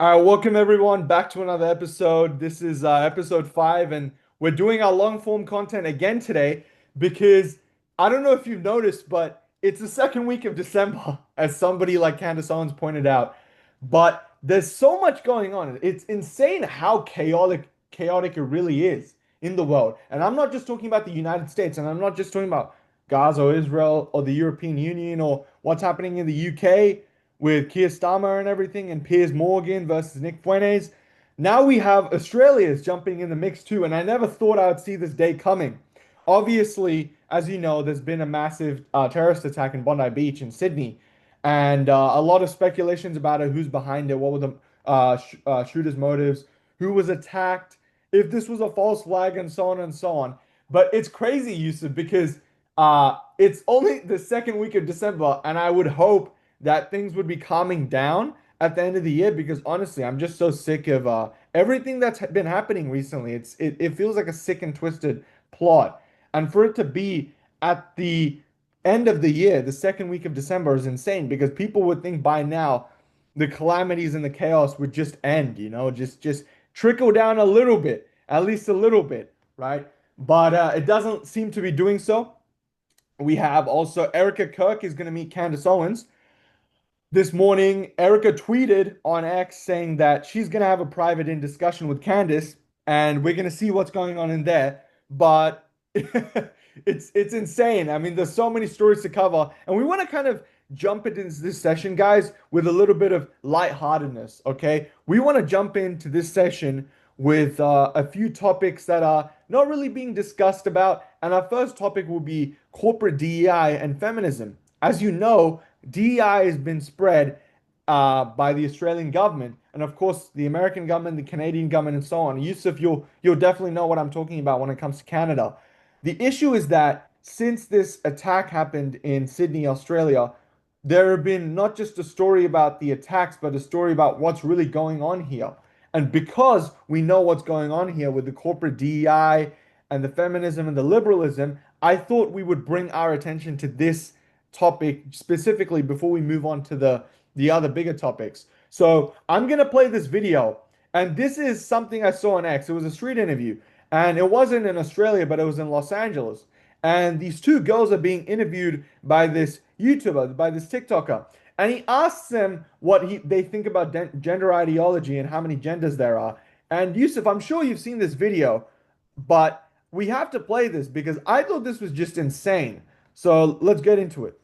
All right, welcome everyone back to another episode. This is episode 5, and we're doing our long form content again today because I don't know if you've noticed, but it's the second week of December, as somebody like Candace Owens pointed out. But there's so much going on. It's insane how chaotic it really is in the world. And I'm not just talking about the United States, and I'm not just talking about Gaza or Israel or the European Union or what's happening in the UK with Keir Starmer and everything, and Piers Morgan versus Nick Fuentes. Now we have Australia's jumping in the mix too, and I never thought I would see this day coming. Obviously, as you know, there's been a massive terrorist attack in Bondi Beach in Sydney, and a lot of speculations about it, who's behind it, what were the shooter's motives, who was attacked, if this was a false flag, and so on and so on. But it's crazy, Yusuf, because it's only the second week of December, and I would hope that things would be calming down at the end of the year because honestly, I'm just so sick of everything that's been happening recently. It feels like a sick and twisted plot. And for it to be at the end of the year, the second week of December is insane because people would think by now the calamities and the chaos would just end, just trickle down a little bit, at least a little bit, right? But it doesn't seem to be doing so. We have also Erika Kirk is going to meet Candace Owens. This morning, Erika tweeted on X saying that she's going to have a private in discussion with Candace, and we're going to see what's going on in there. But it's insane. I mean, there's so many stories to cover, and we want to kind of jump into this session, guys, with a little bit of lightheartedness. Okay, we want to jump into this session with a few topics that are not really being discussed about, and our first topic will be corporate DEI and feminism. As you know, DEI has been spread by the Australian government, and of course the American government, the Canadian government, and so on. Yusuf, you'll definitely know what I'm talking about when it comes to Canada. The issue is that since this attack happened in Sydney, Australia, there have been not just a story about the attacks, but a story about what's really going on here. And because we know what's going on here with the corporate DEI and the feminism and the liberalism, I thought we would bring our attention to this topic specifically before we move on to the other bigger topics. So I'm gonna play this video, and this is something I saw on X. It was a street interview, and it wasn't in Australia, but it was in Los Angeles. And these two girls are being interviewed by this YouTuber, by this TikToker, and he asks them what they think about gender ideology and how many genders there are. And Yusuf, I'm sure you've seen this video, but we have to play this because I thought this was just insane. So let's get into it.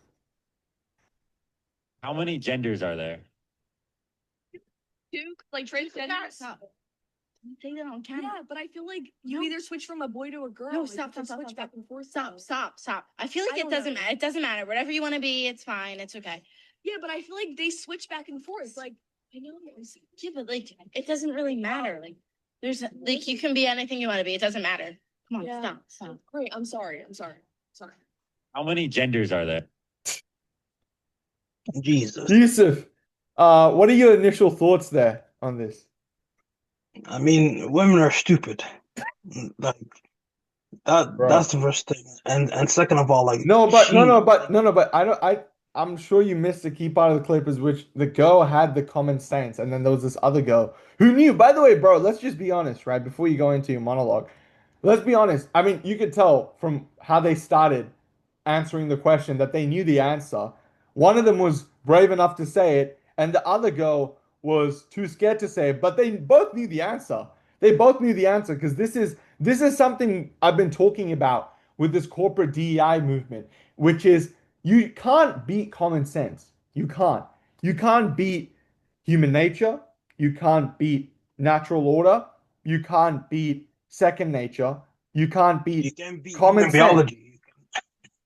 How many genders are there? Two, like transgender. Stop. Don't say that on camera. Yeah, but I feel like you either switch from a boy to a girl. No, like, stop, you can stop, switch stop, back and forth. Stop. I feel like I it don't doesn't know. matter. It doesn't matter. Whatever you want to be, it's fine. It's okay. Yeah, but I feel like they switch back and forth. Like I know. Yeah, but like it doesn't really matter. Like there's like you can be anything you want to be. It doesn't matter. Come on, Yeah. stop. Great. I'm sorry. Sorry. How many genders are there? Jesus. Yusuf, what are your initial thoughts there on this? I mean, women are stupid. Like that Bro. that's the first thing. And second of all, like No, but she I don't I'm sure you missed the key part of the clip is which the girl had the common sense, and then there was this other girl who knew. By the way, bro, let's just be honest, right? Before you go into your monologue, let's be honest. I mean, you could tell from how they started answering the question that they knew the answer. One of them was brave enough to say it, and the other girl was too scared to say it, but they both knew the answer. They both knew the answer because this is something I've been talking about with this corporate DEI movement, which is you can't beat common sense. You can't. You can't beat human nature. You can't beat natural order. You can't beat second nature. You can't you beat can be common human sense. biology.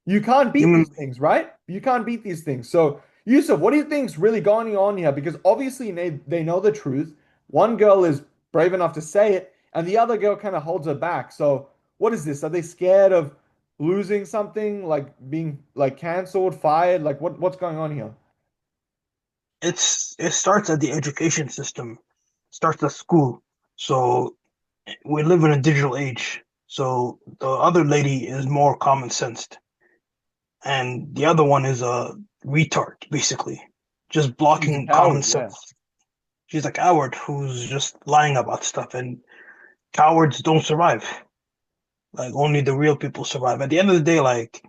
You can't beat Human these things, right? You can't beat these things. So, Yusuf, what do you think's really going on here? Because obviously they know the truth. One girl is brave enough to say it, and the other girl kind of holds her back. So, what is this? Are they scared of losing something, like being like canceled, fired? Like what's going on here? It starts at the education system, starts at school. So we live in a digital age. So the other lady is more common sensed. And the other one is a retard, basically. Just She's a blocking common coward, yeah. sense. She's a coward who's just lying about stuff, and cowards don't survive. Like only the real people survive. At the end of the day, like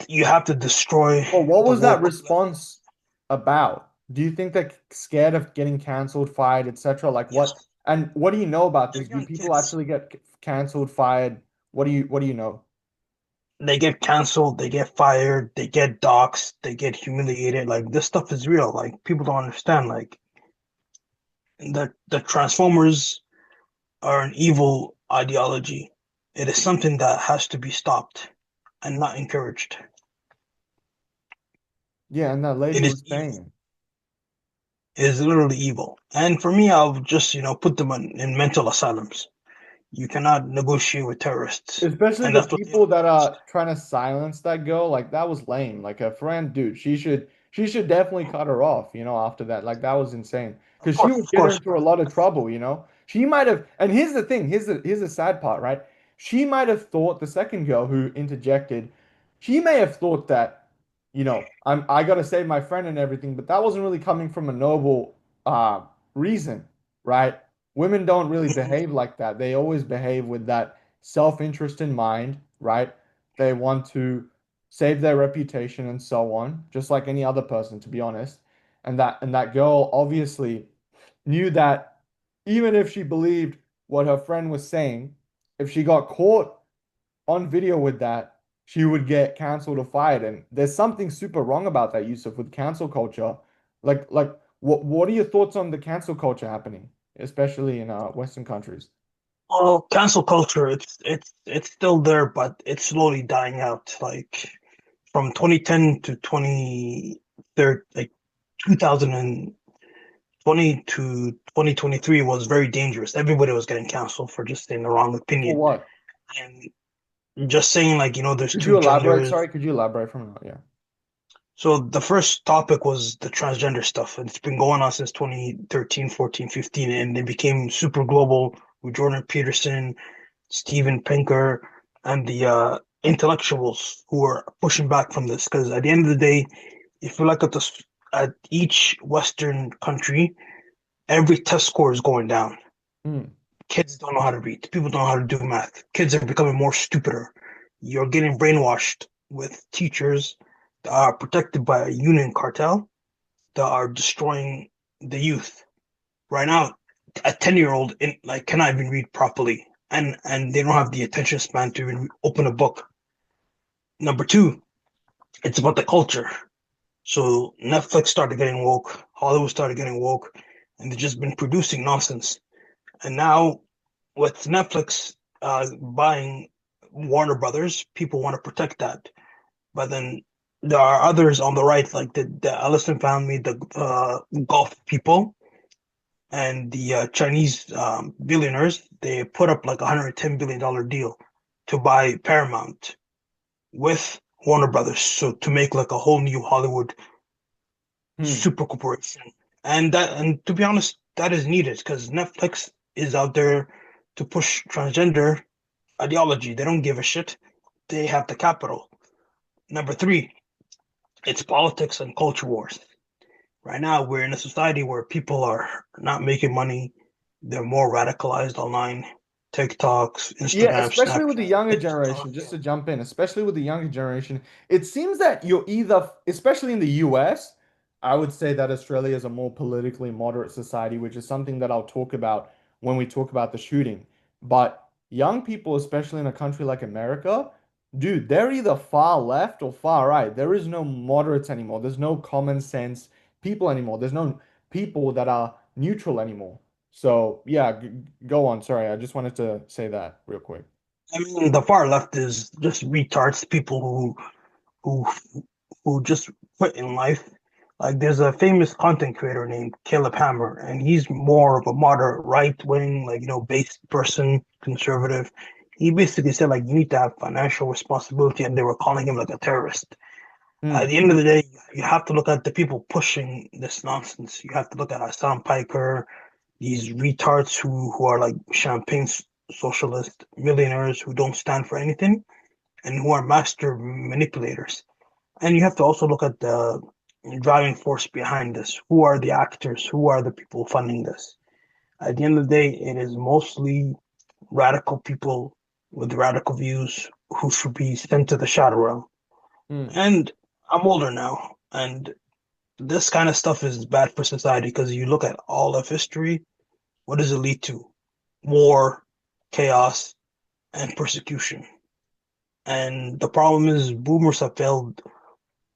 you have to destroy Well, what the was that woke. response about? Do you think they're scared of getting canceled, fired, etc.? Like Yes, what? And what do you know about they're this? Do young people kids. actually get canceled, fired? What do you know? They get canceled, they get fired, they get doxxed, they get humiliated. Like this stuff is real. Like people don't understand. Like the Transformers are an evil ideology. It is something that has to be stopped and not encouraged. Yeah, and that lady It is was evil. saying, It is literally evil. And for me, I'll just, put them in mental asylums. You cannot negotiate with terrorists. especially And the that's what the people that Americans are trying to silence that girl, like that was lame. Like her friend, dude, she should definitely cut her off, after that. Like that was insane. Because she would of get her course. into a lot of trouble. She might have, and here's the thing, here's the sad part, right? She might have thought the second girl who interjected, she may have thought that, I gotta save my friend and everything, but that wasn't really coming from a noble reason, right? Women don't really behave like that. They always behave with that self-interest in mind, right? They want to save their reputation and so on, just like any other person, to be honest. And that girl obviously knew that even if she believed what her friend was saying, if she got caught on video with that, she would get canceled or fired. And there's something super wrong about that, Yusuf, with cancel culture. Like what are your thoughts on the cancel culture happening, especially in Western countries? Well, cancel culture, it's still there, but it's slowly dying out. Like from 2010 to 2030, like 2020 to 2023 was very dangerous. Everybody was getting canceled for just saying the wrong For opinion. what? And just saying like, there's Could two you elaborate? genders. Sorry, could you elaborate from that? Yeah. So the first topic was the transgender stuff. And it's been going on since 2013, 14, 15, and it became super global with Jordan Peterson, Steven Pinker, and the intellectuals who are pushing back from this. Because at the end of the day, if you look at each Western country, every test score is going down. Hmm. Kids don't know how to read. People don't know how to do math. Kids are becoming more stupider. You're getting brainwashed with teachers that are protected by a union cartel that are destroying the youth. Right now, a 10-year-old like cannot even read properly, and they don't have the attention span to even open a book. Number two, it's about the culture. So Netflix started getting woke, Hollywood started getting woke, and they've just been producing nonsense. And now with Netflix buying Warner Brothers, people want to protect that. But then there are others on the right, like the Ellison family, the Gulf people, and the Chinese billionaires. They put up like $110 billion deal to buy Paramount with Warner Brothers, so to make like a whole new Hollywood Hmm. super corporation. And to be honest, that is needed because Netflix is out there to push transgender ideology. They don't give a shit. They have the capital. Number three, it's politics and culture wars. Right now, we're in a society where people are not making money. They're more radicalized online. TikToks, Yeah, Instagram, especially with the Snapchat, younger TikTok. generation, just to jump in, especially with the younger generation, it seems that you're either, especially in the US, I would say that Australia is a more politically moderate society, which is something that I'll talk about when we talk about the shooting. But young people, especially in a country like America, dude, they're either far left or far right. There is no moderates anymore. There's no common sense people anymore. There's no people that are neutral anymore. So yeah, go on. Sorry, I just wanted to say that real quick. I mean, the far left is just retards, people who who just quit in life. Like there's a famous content creator named Caleb Hammer, and he's more of a moderate right wing, like based person, conservative. He basically said like you need to have financial responsibility, and they were calling him like a terrorist. At Hmm. the end of the day, you have to look at the people pushing this nonsense. You have to look at Hassan Piker, these retards who are like champagne socialist millionaires who don't stand for anything and who are master manipulators. And you have to also look at driving force behind this? Who are the actors? Who are the people funding this? At the end of the day, it is mostly radical people with radical views who should be sent to the shadow realm. Hmm. And I'm older now, and this kind of stuff is bad for society because you look at all of history, what does it lead to? War, chaos, and persecution. And the problem is, boomers have failed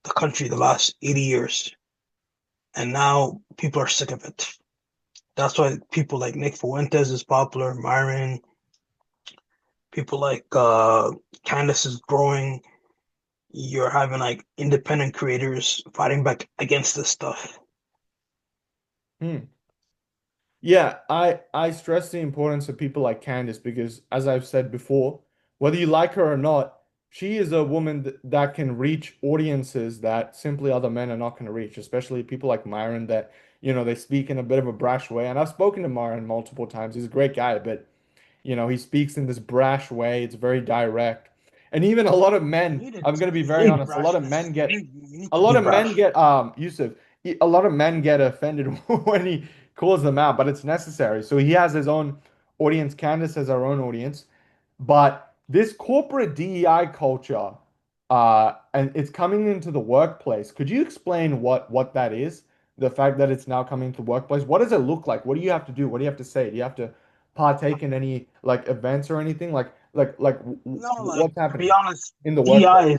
the country the last 80 years, and now people are sick of it. That's why people like Nick Fuentes is popular, Myron, people like Candace is growing. You're having like independent creators fighting back against this stuff. Hmm. Yeah, I stress the importance of people like Candace because, as I've said before, whether you like her or not, she is a woman that can reach audiences that simply other men are not going to reach, especially people like Myron that, they speak in a bit of a brash way. And I've spoken to Myron multiple times. He's a great guy, but he speaks in this brash way. It's very direct. And even a lot of men, I'm going to be You very need honest, a lot of brashness. men get You need a to lot be of men brash. get Yusuf, a lot of men get offended when he calls them out, but it's necessary. So he has his own audience. Candace has our own audience. But this corporate DEI culture, and it's coming into the workplace. Could you explain what that is? The fact that it's now coming to the workplace. What does it look like? What do you have to do? What do you have to say? Do you have to partake in any like events or anything? No, like What's to be happening honest, in the workplace? DI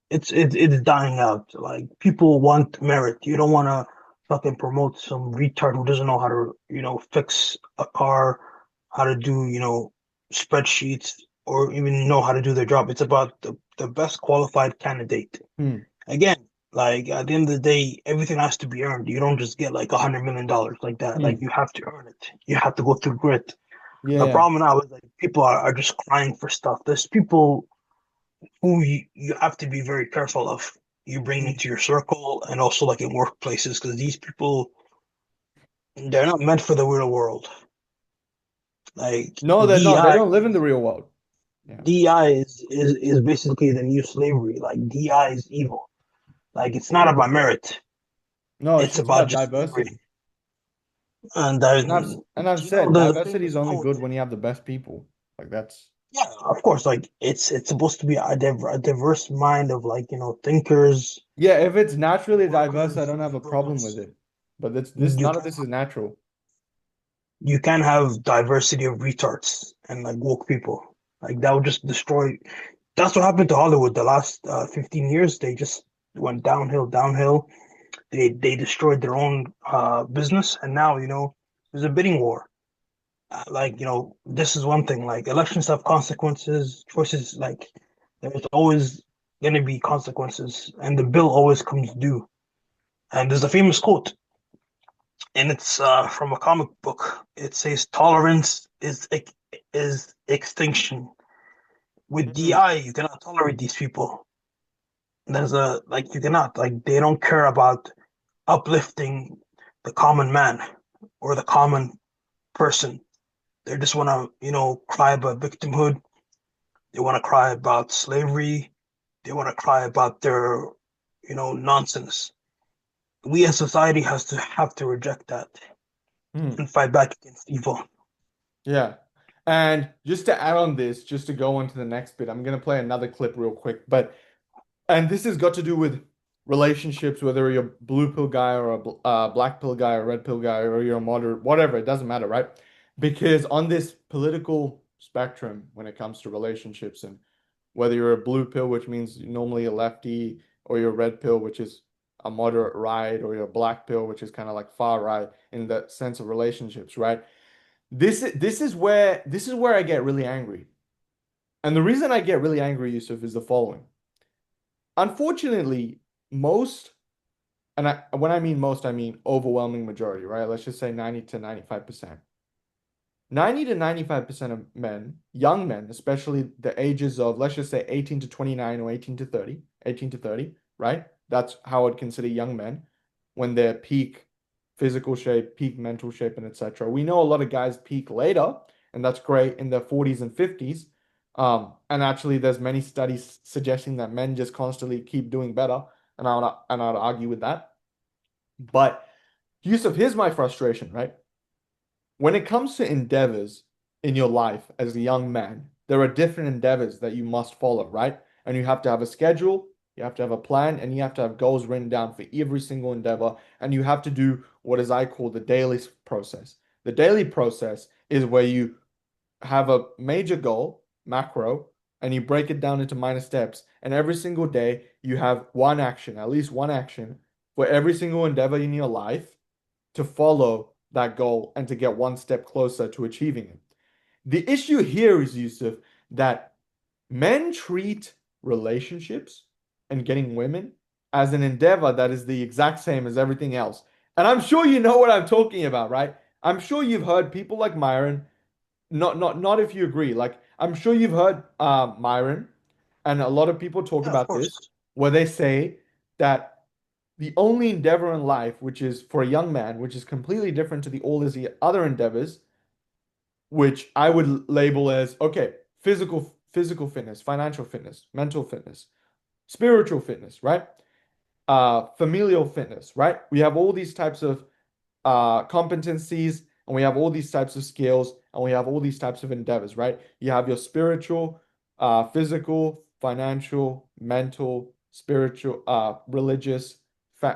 is it's dying out. Like people want merit. You don't want to fucking promote some retard who doesn't know how to, fix a car, how to do, spreadsheets, or even know how to do their job. It's about the best qualified candidate. Hmm. Again, like at the end of the day, everything has to be earned. You don't just get like $100 million like that. Like Hmm. you have to earn it. You have to go through grit. The Yeah. problem now is like people are just crying for stuff. There's people who you have to be very careful of. You bring Hmm. into your circle and also like in workplaces because these people they're not meant for the real world. Like No, they're not. They DI, don't live in the real world. Yeah. DI is basically the new slavery. Like DI is evil. Like it's not about merit. No, It's it's about about just diversity. slavery. And And I've do you know said the diversity famous is only quote? good when you have the best people. Like that's Yeah, of course. Like it's supposed to be a diverse mind of like thinkers, Yeah, if it's naturally diverse, I workers, don't have a problem with laborers. it. But this You none of can this is natural. you can have diversity of retards and like woke people. Like that would just destroy. That's what happened to Hollywood the last 15 years. They just went downhill, downhill. They destroyed their own business, and now there's a bidding war. Like this is one thing. Like elections have consequences. Choices like there's always going to be consequences, and the bill always comes due. And there's a famous quote, and it's from a comic book. It says, "Tolerance is extinction." With Mm. DI, you cannot tolerate these people. There's a like you cannot like they don't care about uplifting the common man or the common person. They just want to cry about victimhood. They want to cry about slavery. They want to cry about their nonsense. We as society has to have to reject that Mm. and fight back against evil. Yeah. And just to add on this, just to go on to the next bit, I'm gonna play another clip real quick. And this has got to do with relationships, whether you're a blue pill guy or a black pill guy or red pill guy or you're a moderate, whatever, it doesn't matter, right? Because on this political spectrum, when it comes to relationships and whether you're a blue pill, which means you're normally a lefty, or you're a red pill, which is a moderate right, or you're a black pill, which is kind of like far right in the sense of relationships, right? This is where I get really angry. And the reason I get really angry, Yusuf, is the following. Unfortunately, most, and when I mean most, I mean overwhelming majority, right? Let's just say 90 to 95%. 90 to 95% of men, young men, especially the ages of, let's just say 18 to 29 or 18 to 30, right? That's how I'd consider young men when they're peak physical shape, peak mental shape, and etc. We know a lot of guys peak later, and that's great in their 40s and 50s. And actually, there's many studies suggesting that men just constantly keep doing better, and I'd argue with that. But Yusuf, here's my frustration, right? When it comes to endeavors in your life as a young man, there are different endeavors that you must follow, right? And you have to have a schedule, you have to have a plan, and you have to have goals written down for every single endeavor. And you have to do what is I call the daily process. The daily process is where you have a major goal, macro, and you break it down into minor steps. And every single day, you have one action, at least one action, for every single endeavor in your life to follow that goal and to get one step closer to achieving it. The issue here is, Yusuf, that men treat relationships and getting women as an endeavor that is the exact same as everything else. And I'm sure you know what I'm talking about, right? I'm sure you've heard people like Myron, not if you agree. Like I'm sure you've heard Myron and a lot of people talk Yeah, of about this, course. where they say that the only endeavor in life, which is for a young man, which is completely different to the all the other endeavors, which I would label as okay, physical fitness, financial fitness, mental fitness, spiritual fitness, right? Familial fitness, right? We have all these types of competencies and we have all these types of skills and we have all these types of endeavors, right? You have your spiritual, physical, financial, mental, spiritual, religious,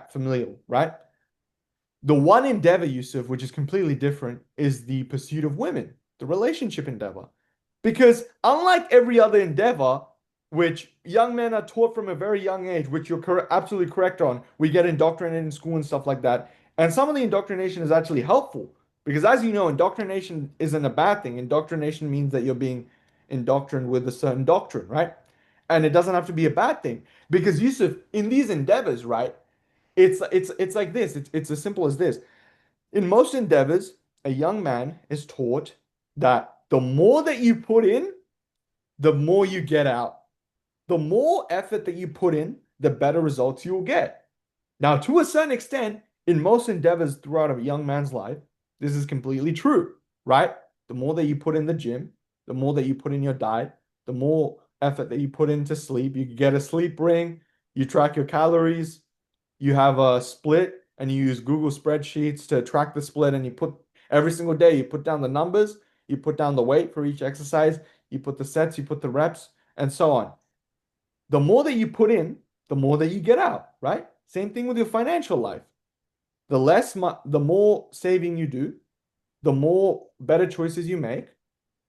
familial, right? The one endeavor, Yusuf, which is completely different, is the pursuit of women, the relationship endeavor. Because unlike every other endeavor, which young men are taught from a very young age, which you're absolutely correct on, we get indoctrinated in school and stuff like that. And some of the indoctrination is actually helpful. Because as you know, indoctrination isn't a bad thing. Indoctrination means that you're being indoctrined with a certain doctrine, right? And it doesn't have to be a bad thing. Because Yusuf, in these endeavors, right? It's like this. It's as simple as this. In most endeavors, a young man is taught that the more that you put in, the more you get out. The more effort that you put in, the better results you will get. Now, to a certain extent, in most endeavors throughout a young man's life, this is completely true, right? The more that you put in the gym, the more that you put in your diet, the more effort that you put into sleep. You get a sleep ring, you track your calories, you have a split and you use Google spreadsheets to track the split and you put every single day you put down the numbers, you put down the weight for each exercise, you put the sets, you put the reps, and so on. The more that you put in, the more that you get out, right? Same thing with your financial life. The more saving you do, the more better choices you make,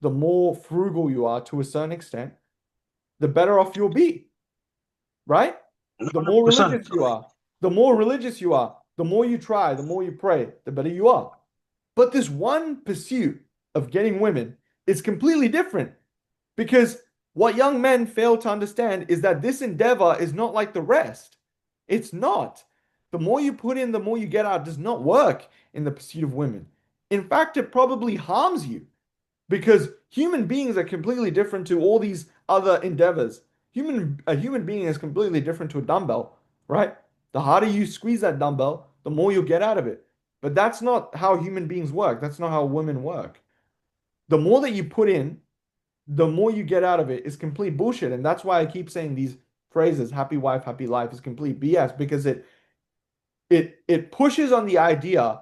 the more frugal you are to a certain extent, the better off you'll be, right? The more 100%. religious you are, the more religious you are, the more you try, the more you pray, the better you are. But this one pursuit of getting women is completely different because what young men fail to understand is that this endeavor is not like the rest. It's not. The more you put in, the more you get out does not work in the pursuit of women. In fact, it probably harms you because human beings are completely different to all these other endeavors. A human being is completely different to a dumbbell, right? The harder you squeeze that dumbbell, the more you'll get out of it. But that's not how human beings work. That's not how women work. The more that you put in, the more you get out of it is complete bullshit. And that's why I keep saying these phrases, happy wife, happy life, is complete BS because it pushes on the idea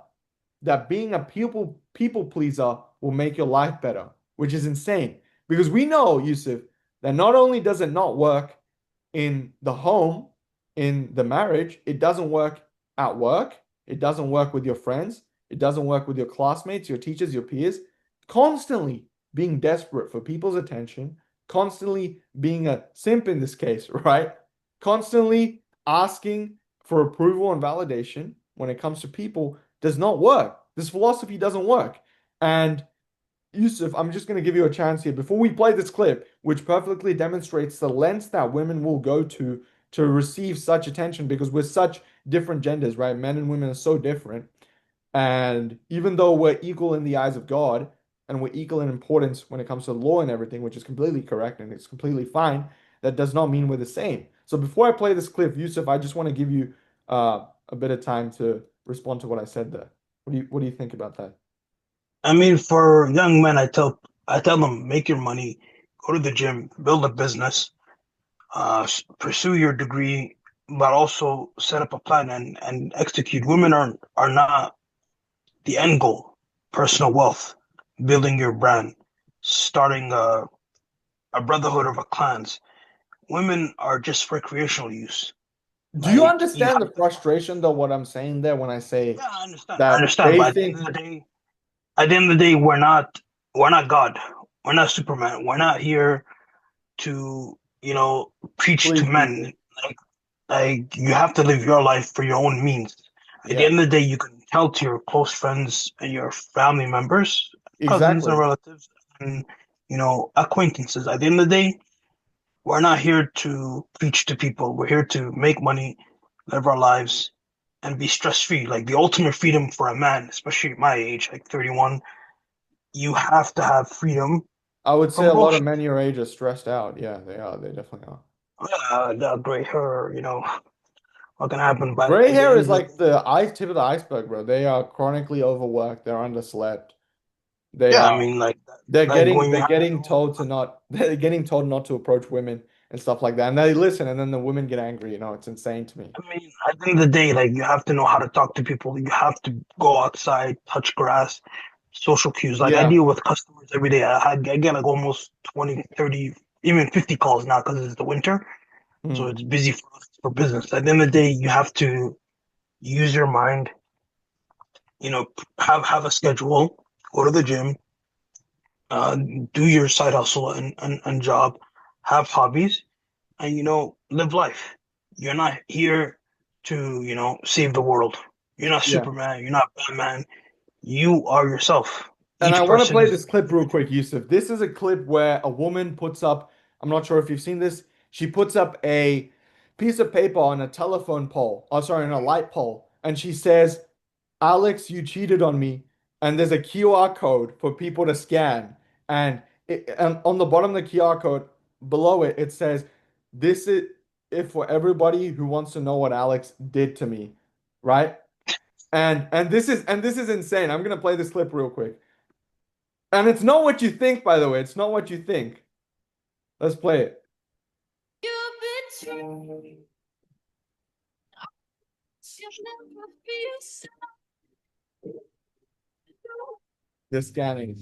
that being a people pleaser will make your life better, which is insane. Because we know, Yusuf, that not only does it not work in the home, in the marriage, it doesn't work at work, it doesn't work with your friends, it doesn't work with your classmates, your teachers, your peers. Constantly being desperate for people's attention, constantly being a simp in this case, right? Constantly asking for approval and validation when it comes to people does not work. This philosophy doesn't work. And Yusuf, I'm just going to give you a chance here before we play this clip, which perfectly demonstrates the lengths that women will go to receive such attention because we're such different genders, right? Men and women are so different. And even though we're equal in the eyes of God and we're equal in importance when it comes to law and everything, which is completely correct and it's completely fine, that does not mean we're the same. So before I play this clip, Yusuf, I just want to give you a bit of time to respond to what I said there. What do you think about that? I mean, for young men, I tell them make your money, go to the gym, build a business, pursue your degree, but also set up a plan and execute. Women are not the end goal. Personal wealth, building your brand, starting a brotherhood of a clans. Women are just recreational use. Do you Like you understand have the frustration though, what I'm saying there when I say yeah, I understand. I that understand. they But think, at the end of the day, we're not God. We're not Superman. We're not here to, preach to please men. people. Like you have to live your life for your own means. At the Yeah, end of the day, you can tell to your close friends and your family members, cousins and exactly. relatives, and acquaintances. At the end of the day, we're not here to preach to people. We're here to make money, live our lives, and be stress free. Like the ultimate freedom for a man, especially at my age, like 31, you have to have freedom I would say from a lot of bullshit. men your age are stressed out. Yeah, they are. They definitely are. The gray hair, what can happen? But Gray at the hair end is of the like day, the ice tip of the iceberg, bro. They are chronically overworked. They're underslept. They yeah, I are. mean, They're like getting when you they're have getting told to not they're getting told not to approach women and stuff like that. And they listen, and then the women get angry. It's insane to me. I mean, at the end of the day, like you have to know how to talk to people. You have to go outside, touch grass, social cues. Like I Yeah. deal with customers every day. I get like almost 20, 30, even 50 calls now because it's the winter. So Hmm. it's busy for us for business. At the end of the day, you have to use your mind, have a schedule, go to the gym, uh, do your side hustle and job, have hobbies, and live life. You're not here to save the world. You're not Yeah. Superman. You're not Batman. You are yourself. And I Each want to person play is this clip real quick, Yusuf. This is a clip where a woman puts up, I'm not sure if you've seen this. She puts up a piece of paper on a telephone pole, oh, sorry, on a light pole, and she says, Alex, you cheated on me. And there's a QR code for people to scan. And on the bottom of the QR code, below it, it says, this is if for everybody who wants to know what Alex did to me, right? And this is insane. I'm gonna play this clip real quick. And it's not what you think, by the way. It's not what you think. Let's play it. The scanning.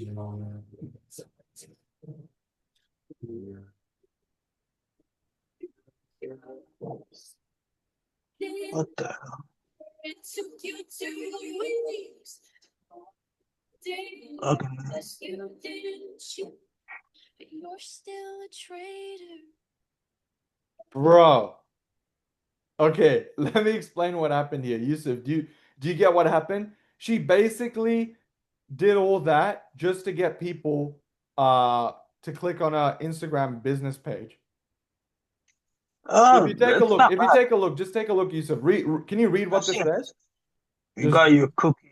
what the okay. Bro. Okay, let me explain what happened here. Yusuf, do you get what happened? She basically did all that just to get people to click on her Instagram business page. If you take a It's look, not if you bad. take a look, just take a look, Yusuf. Can you read I've what this seen it. says? You Just got your cookie.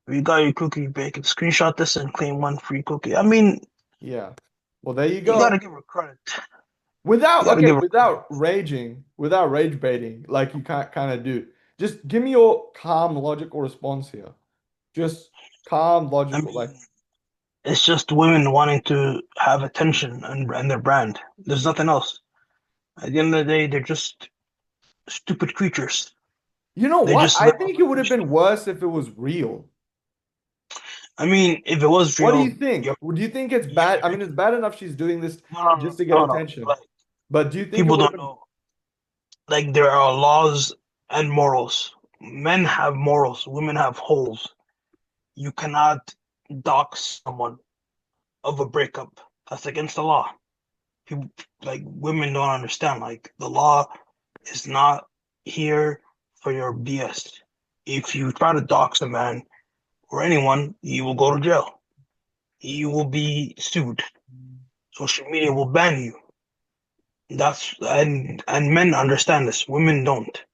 You got your cookie bacon. Screenshot this and claim one free cookie. I mean, yeah. Well, there you you got to go. give her credit. You Without got to okay, give her credit. without rage baiting, like you can't kind of do. Just give me your calm, logical response here. Just calm, I logical, like mean, it's just women wanting to have attention and their brand. There's nothing else. At the end of the day, they're just stupid creatures. you know They what? just I live off think it would have attention. been worse if it was real. I mean, if it was What do you real, think? you're, Do you think it's you're, bad? I mean, it's bad enough she's doing this no, no, no, just to get no, no. attention. Like But do you think it people would have don't been? know. Like there are laws and morals. Men have morals. Women have holes. You cannot dox someone of a breakup. That's against the law. People like women don't understand. Like the law is not here for your BS. If you try to dox a man or anyone, you will go to jail. You will be sued. Social media will ban you. And men understand this. Women don't.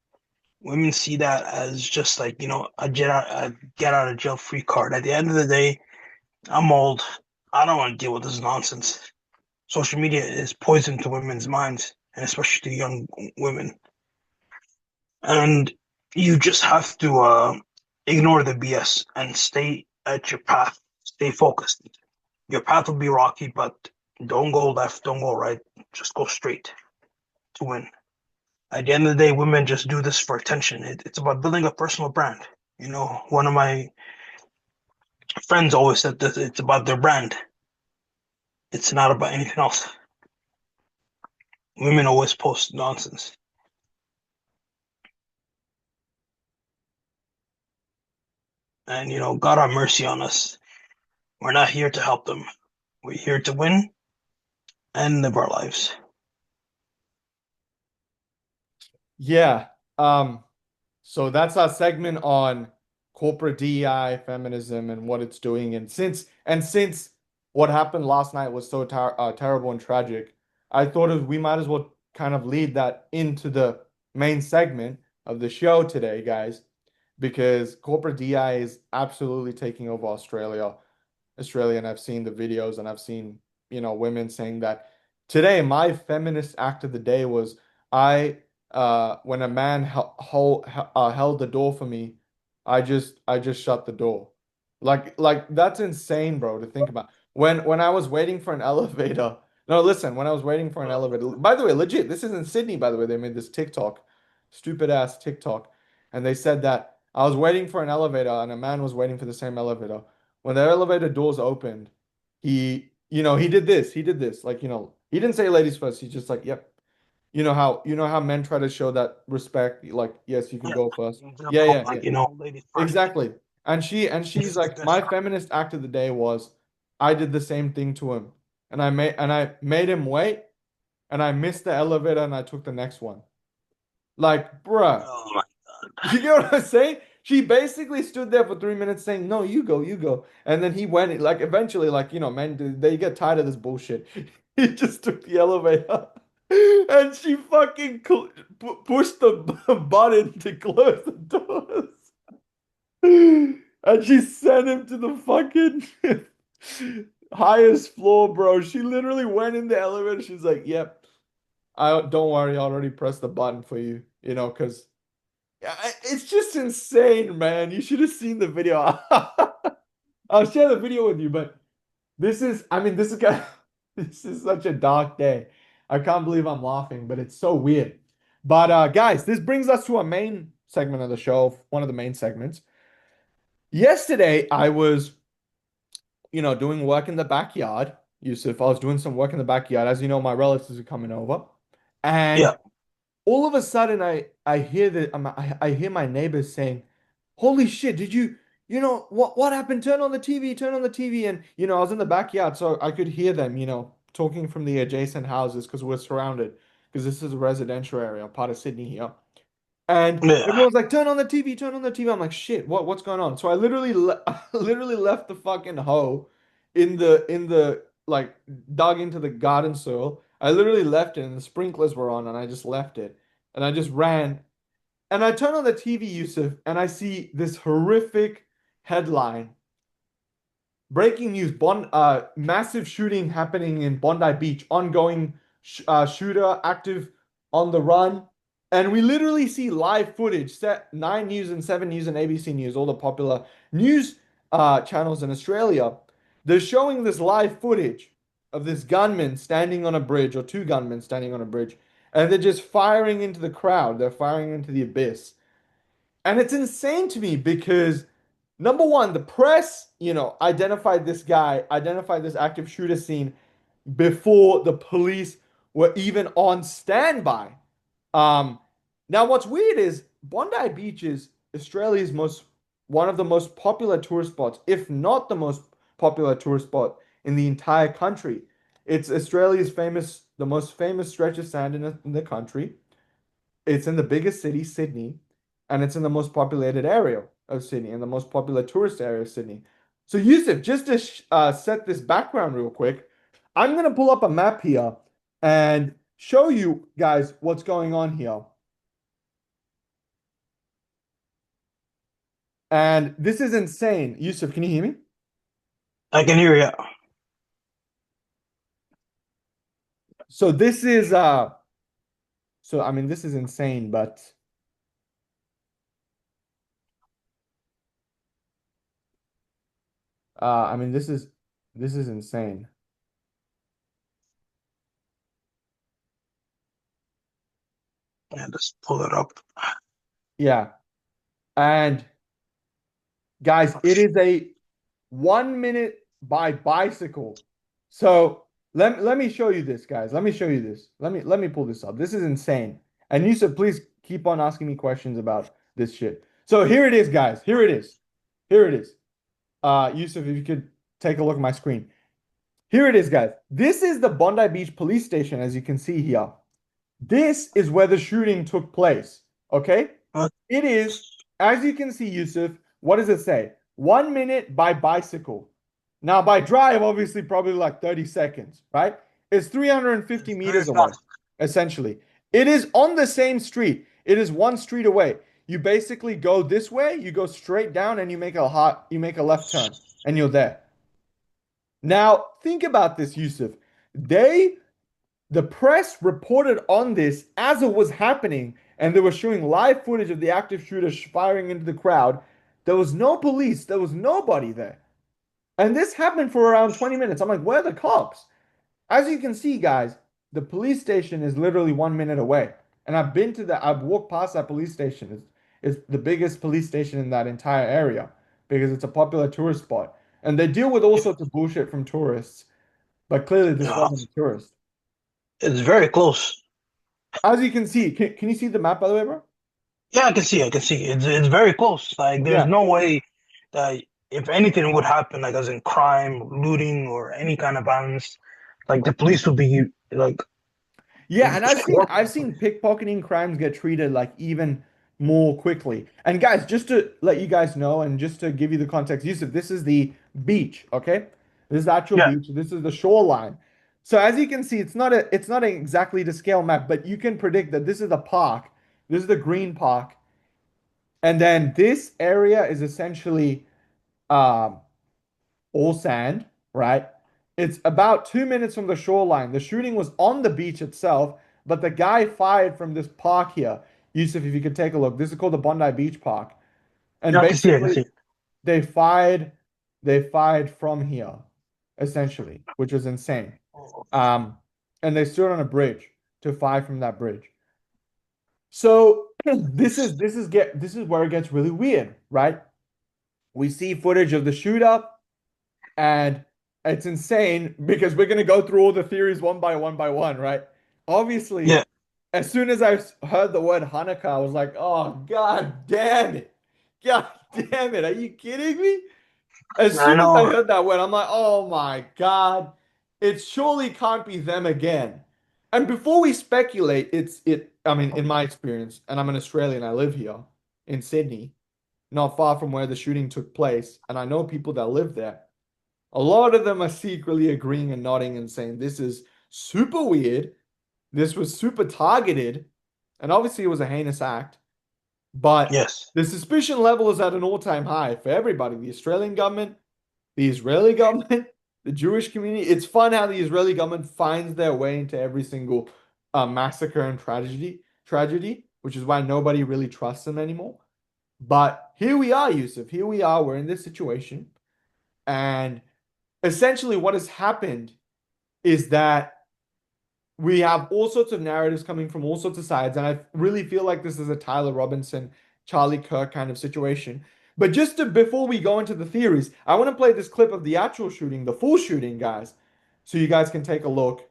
Women see that as just like, a get out of jail free card. At the end of the day, I'm old. I don't want to deal with this nonsense. Social media is poison to women's minds, and especially to young women. And you just have to ignore the BS and stay at your path. Stay focused. Your path will be rocky, but don't go left, don't go right. Just go straight to win. At the end of the day, women just do this for attention. It's about building a personal brand. You know, one of my friends always said that it's about their brand. It's not about anything else. Women always post nonsense. And, you know, God have mercy on us. We're not here to help them. We're here to win and live our lives. Yeah. So that's our segment on corporate DEI, feminism, and what it's doing. And since what happened last night was so terrible and tragic, I thought we might as well kind of lead that into the main segment of the show today, guys, because corporate DEI is absolutely taking over Australia, and I've seen the videos and I've seen, women saying that today my feminist act of the day was I when a man held the door for me, I just shut the door. Like that's insane, bro, to think about. When I was waiting for an elevator. No, listen, when I was waiting for an elevator. By the way, legit, this is in Sydney, by the way. They made this TikTok, stupid ass TikTok, and they said that I was waiting for an elevator and a man was waiting for the same elevator. When the elevator doors opened, he did this. He did this. Like, he didn't say ladies first. He's just like, yep. You know how men try to show that respect, like, yes, you can Yeah, go first. Yeah, example, yeah, yeah. like, you know, ladies first. Exactly. And she's This is a like, good my sign. feminist act of the day was I did the same thing to him. And I made him wait, and I missed the elevator and I took the next one. Like, bruh. Oh my You get what I'm saying? She basically stood there for 3 minutes saying, "No, you go, you go." And then he went, like, eventually, like, men, they get tired of this bullshit. He just took the elevator and she fucking pushed the button to close the doors. And she sent him to the fucking highest floor, bro. She literally went in the elevator. She's like, "Yep, don't worry, I already pressed the button for you, because." Yeah, it's just insane, man. You should have seen the video. I'll share the video with you, but this is this is such a dark day. I can't believe I'm laughing, but it's so weird. But guys, this brings us to a main segment of the show, one of the main segments. Yesterday, I was, doing work in the backyard. Yusuf, I was doing some work in the backyard. As you know, my relatives are coming over, and God. all of a sudden I hear I hear my neighbors saying, "Holy shit, did what happened? Turn on the TV, turn on the TV." And I was in the backyard, so I could hear them, talking from the adjacent houses because we're surrounded, because this is a residential area, part of Sydney here. And Yeah. everyone's like, "Turn on the TV, turn on the TV." I'm like, "Shit, what's going on?" So I literally I literally left the fucking hoe in the like, dug into the garden soil. I literally left it and the sprinklers were on and I just left it. And I just ran and I turn on the TV, Yusuf, and I see this horrific headline. Breaking news: massive shooting happening in Bondi Beach. Ongoing shooter active on the run. And we literally see live footage. Set 9 News and 7 News and ABC News, all the popular news channels in Australia. They're showing this live footage of this gunman standing on a bridge, or two gunmen standing on a bridge, and they're just firing into the crowd. They're firing into the abyss. And it's insane to me because, number one, the press, identified this guy, identified this active shooter scene before the police were even on standby. Um, Now what's weird is Bondi Beach is Australia's one of the most popular tourist spots, if not the most popular tourist spot in the entire country. It's the most famous stretch of sand in the country. It's in the biggest city, Sydney, and it's in the most populated area of Sydney and the most popular tourist area of Sydney. So, Yusuf, just to set this background real quick, I'm going to pull up a map here and show you guys what's going on here. And this is insane. Yusuf, can you hear me? I can hear you. So this is insane, but this is insane. Yeah, just pull it up. Yeah. And guys, it is a 1 minute by bicycle. So let me show you this, guys. Let me show you this. Let me pull this up. This is insane. And Yusuf, please keep on asking me questions about this shit. So here it is, guys. Here it is. Here it is. Yusuf, if you could take a look at my screen. Here it is, guys. This is the Bondi Beach police station, as you can see here. This is where the shooting took place. Okay? Uh, It is, as you can see, Yusuf, what does it say? 1 minute by bicycle. Now, by drive, obviously, probably like 30 seconds, right? It's 350 it's very meters away, fast. essentially. It is on the same street. It is one street away. You basically go this way, you go straight down, and you make a left turn, and you're there. Now, think about this, Yusuf. The press reported on this as it was happening, and they were showing live footage of the active shooter firing into the crowd. There was no police, there was nobody there. And this happened for around 20 minutes. I'm like, where are the cops? As you can see, guys, the police station is literally 1 minute away. And I've walked past that police station. It's the biggest police station in that entire area because it's a popular tourist spot. And they deal with all sorts of bullshit from tourists, but clearly this Yeah, wasn't a tourist. it's very close. As you can see, can you see the map by the way, bro? Yeah, I can see. I can see. It's very close. Like, there's Yeah. no way that if anything would happen, like as in crime, looting, or any kind of violence, like the police would be like Yeah, and I've swarming. seen pickpocketing crimes get treated like even more quickly. And guys, just to let you guys know and just to give you the context, Yusuf, this is the beach, okay? This is the actual Yeah, beach. This is the shoreline. So as you can see, it's not exactly to scale map, but you can predict that this is the park. This is the green park. And then this area is essentially um all sand, right? It's about 2 minutes from the shoreline. The shooting was on the beach itself, but the guy fired from this park here. Yusuf, if you could take a look, this is called the Bondi Beach Park. And yeah, I can see. I can basically, see. they fired, they fired from here, essentially, which was insane. Um, and they stood on a bridge to fire from that bridge. So this is where it gets really weird, right? We see footage of the shooter. And it's insane because we're going to go through all the theories one by one, right? Obviously, Yeah, as soon as I heard the word Hanukkah, I was like, oh, God damn it. God damn it. Are you kidding me? As I soon as I know. heard that word, I'm like, oh my God. It surely can't be them again. And before we speculate, I mean, in my experience, and I'm an Australian, I live here in Sydney, not far from where the shooting took place, and I know people that live there. A lot of them are secretly agreeing and nodding and saying this is super weird. This was super targeted. And obviously, it was a heinous act. But Yes. the suspicion level is at an all-time high for everybody, the Australian government, the Israeli government, the Jewish community. It's fun how the Israeli government finds their way into every single massacre and tragedy, which is why nobody really trusts them anymore. But here we are, Yusuf. Here we are. We're in this situation. And essentially what has happened is that we have all sorts of narratives coming from all sorts of sides, and I really feel like this is a Tyler Robinson, Charlie Kirk kind of situation. But just before we go into the theories, I want to play this clip of the actual shooting, the full shooting, guys, so you guys can take a look.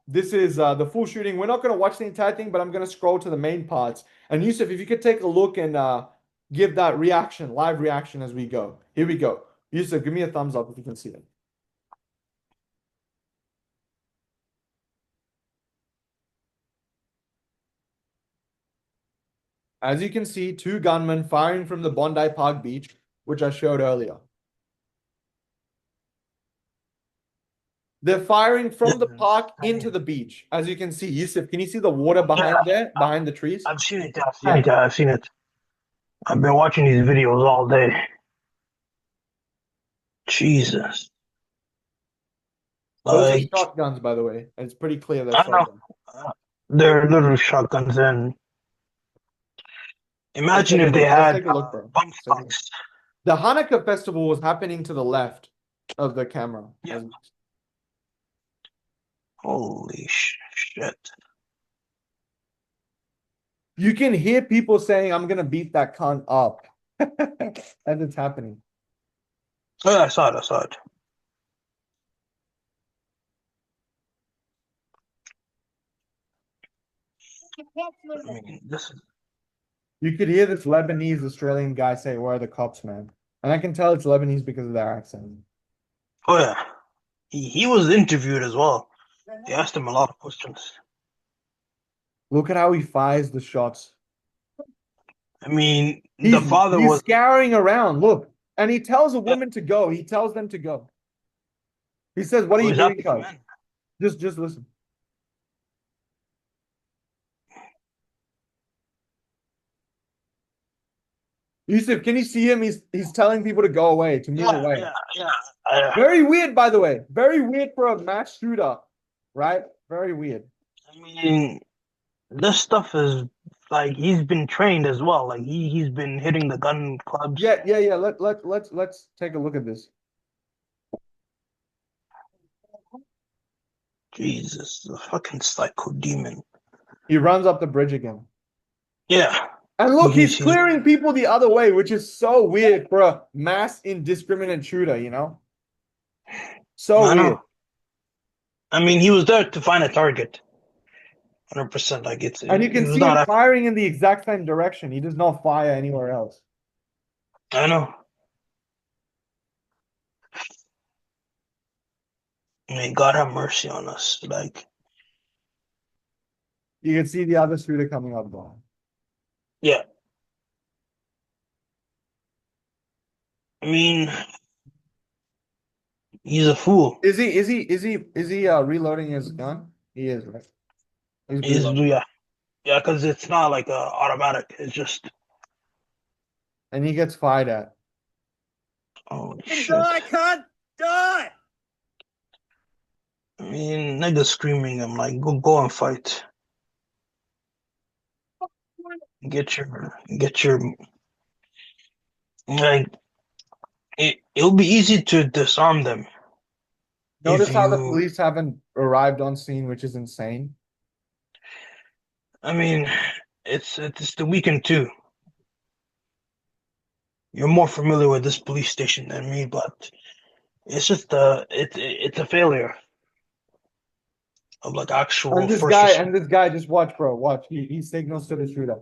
This is the full shooting. We're not going to watch the entire thing, but I'm going to scroll to the main parts. And Yusuf, if you could take a look and give that reaction, live reaction as we go. Here we go. Yusuf, give me a thumbs up if you can see it. As you can see, two gunmen firing from the Bondi Park beach, which I showed earlier. They're firing from the park into the beach. As you can see, Yusuf, can you see the water behind Yeah, there, behind the trees? I've seen it. I've seen Yeah. it. I've seen it. I've been watching these videos all day. Jesus. Those are Like, shotguns, by the way. And it's pretty clear they're I know. shotguns. They're little shotguns, and Let's imagine take a if they look. Let's had take a look, bro. bump Let's take a look. stocks. The Hanukkah festival was happening to the left of the camera. Yeah. Holy shit. You can hear people saying, "I'm gonna beat that cunt up," as it's happening. Oh, yeah, I saw it. I saw it. I mean, this is. You could hear this Lebanese Australian guy say, "Where are the cops, man?" And I can tell it's Lebanese because of their accent. Oh yeah, he was interviewed as well. They asked him a lot of questions. Look at how he fires the shots. I mean, the He's father he's was. scouring around. Look, and he tells a Yeah, woman to go. He tells them to go. He says, "What are oh, you he's doing, happy for cuz?" men. Just listen. Yusuf, can you see him? He's telling people to go away, to move Yeah, away. yeah, yeah. I, Very weird, by the way. Very weird for a mass shooter, right? Very weird. I mean, this stuff is like he's been trained as well. Like he's been hitting the gun clubs. Yeah. Let's take a look at this. Jesus, the fucking psycho demon. He runs up the bridge again. Yeah, And look, he's he's clearing people the other way, which is so weird for a mass indiscriminate shooter, you know? So I weird. know. I mean, he was there to find a target. 100%. Like And you he can was see not him after. firing in the exact same direction. He does not fire anywhere else. I know. May God have mercy on us. Like, You can see the other shooter coming up though. yeah. I mean, he's a fool. Is he reloading his gun? He is, right? He's He's reloading. yeah, yeah, because it's not like a automatic. It's just And he gets fired at. oh Die, shit. cunt! Die! I mean, niggas screaming. I'm like, go and fight. Get your like. It'll be easy to disarm them if Notice how the you. police haven't arrived on scene, which is insane. I mean, it's the weekend too. You're more familiar with this police station than me, but it's just it's a failure of like actual And this first guy, responder. and this guy, just watch, bro. Watch. He signals to the shooter.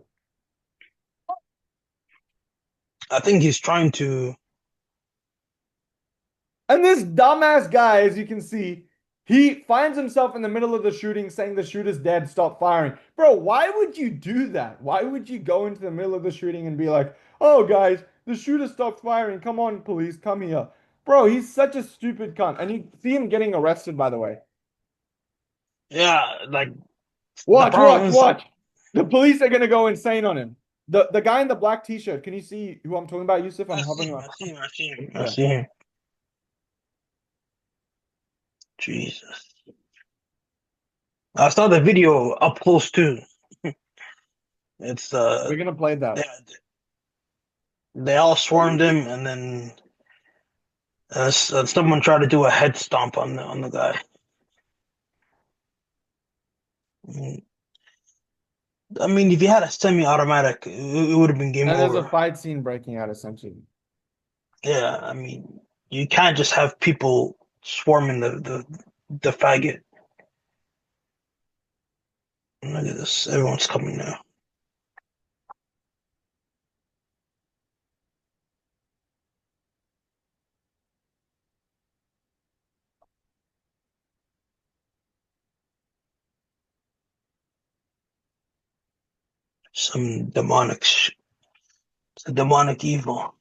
I think he's trying to. And this dumbass guy, as you can see, he finds himself in the middle of the shooting saying the shooter's dead, stop firing. Bro, why would you do that? Why would you go into the middle of the shooting and be like, oh, guys, the shooter stopped firing. Come on, police, come here. Bro, he's such a stupid cunt. And you see him getting arrested, by the way. Yeah, like the Watch, problem watch, is. watch. The police are gonna go insane on him. The guy in the black t-shirt. Can you see who I'm talking about, Yusuf? I'm I see hovering him. on. I see him. I see him. I Yeah. see him. Jesus. I saw the video up close too. It's We're gonna play they, that. they all swarmed him, and then someone tried to do a head stomp on the guy. Mm, I mean, if you had a semi-automatic, it would have been game And there's a over. fight scene breaking out essentially. Yeah, I mean, you can't just have people swarming the faggot. Look at this, everyone's coming now. Some it's a demonic evil.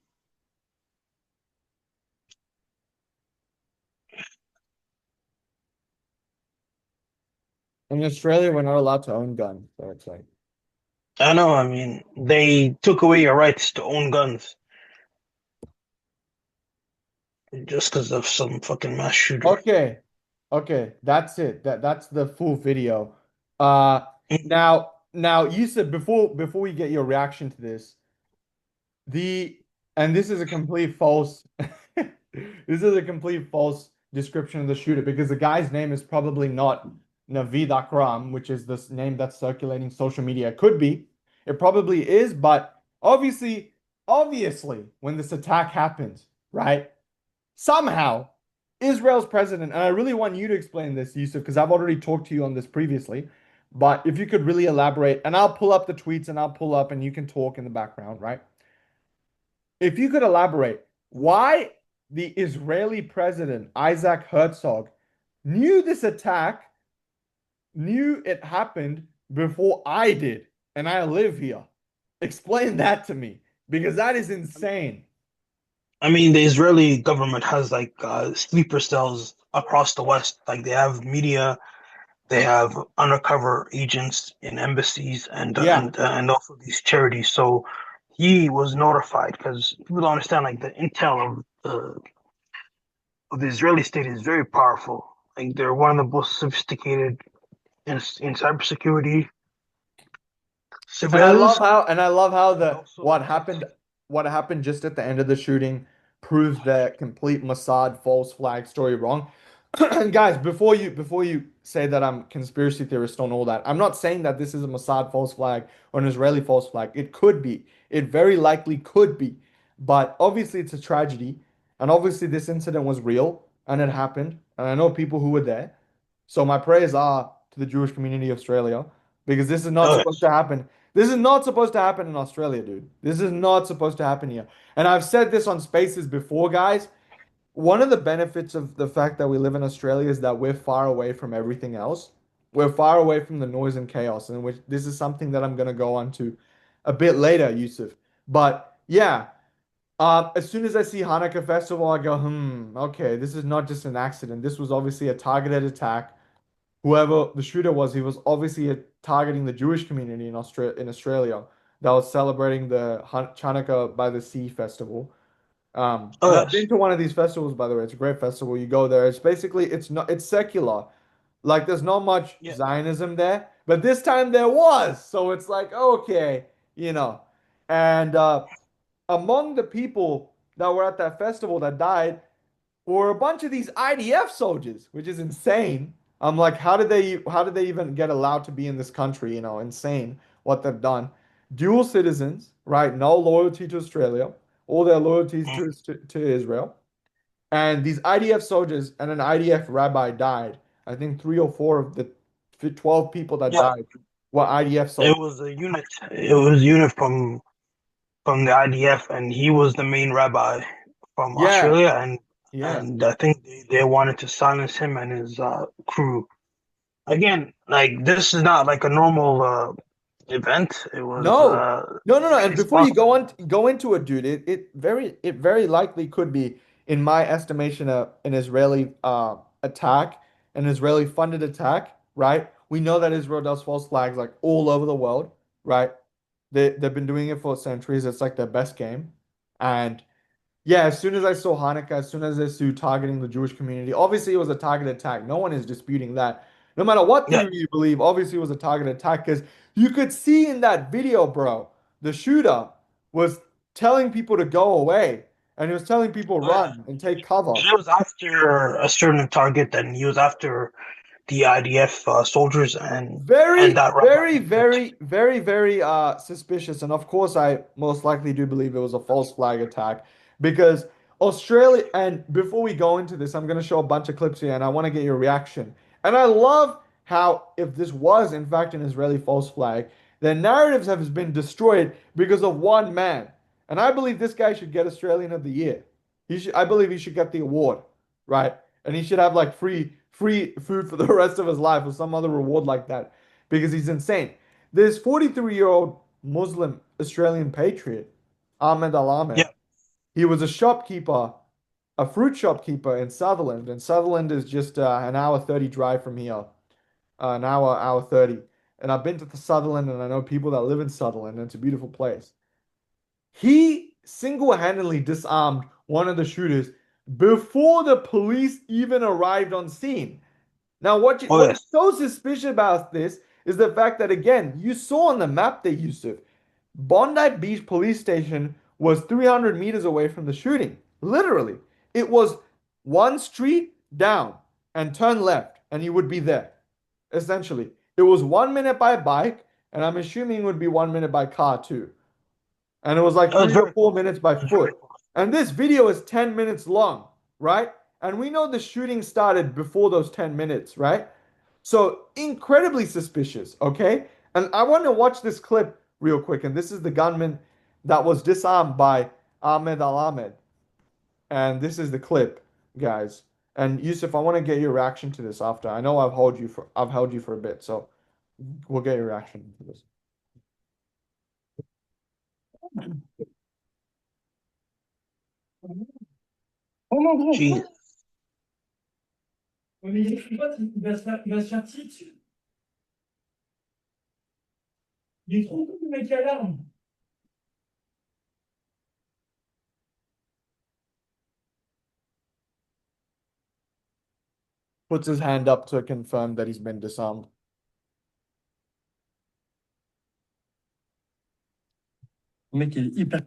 In Australia, we're not allowed to own guns, so it's like I know. I mean, they took away your rights to own guns just because of some fucking mass shooter. okay, okay, that's it. That's the full video. Uh now Yusuf, before we get your reaction to this, the and this is a complete false this is a complete false description of the shooter because the guy's name is probably not Naveed Akram, which is this name that's circulating social media. It could be. It probably is, but obviously, when this attack happens, right? Somehow, Israel's president, and I really want you to explain this, Yusuf, because I've already talked to you on this previously, but if you could really elaborate, and I'll pull up the tweets and I'll pull up and you can talk in the background, right? If you could elaborate why the Israeli president, Isaac Herzog, knew this attack, knew it happened before I did, and I live here. Explain that to me, because that is insane. I mean, the Israeli government has like sleeper cells across the West. Like they have media, they have undercover agents in embassies Yeah. and also these charities. So he was notified because people don't understand like the intel of the Israeli state is very powerful. Like they're one of the most sophisticated in cybersecurity civilians And I love how and the also what happened just at the end of the shooting proves the complete Mossad false flag story wrong. And guys, before you say that I'm conspiracy theorist on all that, I'm not saying that this is a Mossad false flag or an Israeli false flag. It could be. It very likely could be. But obviously it's a tragedy, and obviously this incident was real and it happened, and I know people who were there. So my prayers are to the Jewish community of Australia because this is not supposed yes. to happen. This is not supposed to happen in Australia, dude. This is not supposed to happen here. And I've said this on spaces before, guys. One of the benefits of the fact that we live in Australia is that we're far away from everything else. We're far away from the noise and chaos, and which this is something that I'm gonna go on to a bit later, Yusuf. But yeah, as soon as I see Hanukkah festival, I go, okay, this is not just an accident. This was obviously a targeted attack. Whoever the shooter was, he was obviously targeting the Jewish community in Australia that was celebrating the Chanukah by the Sea festival. Oh And I've yes. been to one of these festivals, by the way. It's a great festival. You go there. It's basically it's secular. Like there's not much Yeah. Zionism there, but this time there was. So it's like okay, you know. And among the people that were at that festival that died were a bunch of these IDF soldiers, which is insane. I'm like, how did they even get allowed to be in this country? You know, insane what they've done. Dual citizens, right? No loyalty to Australia. All their loyalties Mm. to Israel. And these IDF soldiers and an IDF rabbi died. I think three or four of the 12 people that Yeah. died were IDF It soldiers. was a unit. It was a unit from the IDF, and he was the main rabbi from Yeah, Australia, yeah. and I think they wanted to silence him and his crew. Again, like this is not like a normal event. It was No, no. And Israeli before you sponsor. go into it, dude, it very likely could be, in my estimation, an Israeli attack, an Israeli funded attack, right? We know that Israel does false flags like all over the world, right? They've been doing it for centuries. It's like their best game. And yeah, as soon as I saw Hanukkah, as soon as I saw targeting the Jewish community, obviously it was a targeted attack. No one is disputing that. No matter what Yeah, theory you believe, obviously it was a targeted attack because you could see in that video, bro, the shooter was telling people to go away and he was telling people oh, yeah. run and take cover. He was after a certain target, and he was after the IDF soldiers and Very, that rabbi. very, very, very, very suspicious. And of course, I most likely do believe it was a false flag attack because Australia, and before we go into this, I'm going to show a bunch of clips here and I want to get your reaction. And I love how, if this was in fact an Israeli false flag, the narratives have been destroyed because of one man. And I believe this guy should get Australian of the Year. I believe he should get the award, right? And he should have like free food for the rest of his life or some other reward like that because he's insane. This 43-year-old Muslim Australian patriot, Ahmed Al Yeah, Ahmed, he was a shopkeeper, a fruit shopkeeper in Sutherland, and Sutherland is just an hour 30 drive from here, hour 30. And I've been to the Sutherland and I know people that live in Sutherland, and it's a beautiful place. He single-handedly disarmed one of the shooters before the police even arrived on scene. Now, oh what is yes, so suspicious about this is the fact that, again, you saw on the map that Yusuf, Bondi Beach Police Station was 300 meters away from the shooting. Literally. It was one street down and turn left, and you would be there. Essentially. It was 1 minute by bike and I'm assuming it would be 1 minute by car too. And it was like It was 3 or 4 minutes by it was very foot. close. And this video is 10 minutes long, right? And we know the shooting started before those 10 minutes, right? So incredibly suspicious, okay? And I want to watch this clip real quick. And this is the gunman that was disarmed by Ahmed Al Ahmed. And this is the clip, guys. And Yusuf, I want to get your reaction to this after. I know I've held you for a bit, so we'll get your reaction to this. Jesus. Ouais, mais il va, il va se faire tirer dessus. Il est trop cool, le mec à l'arme. Puts his hand up to confirm that he's been disarmed. Le mec, il est hyper.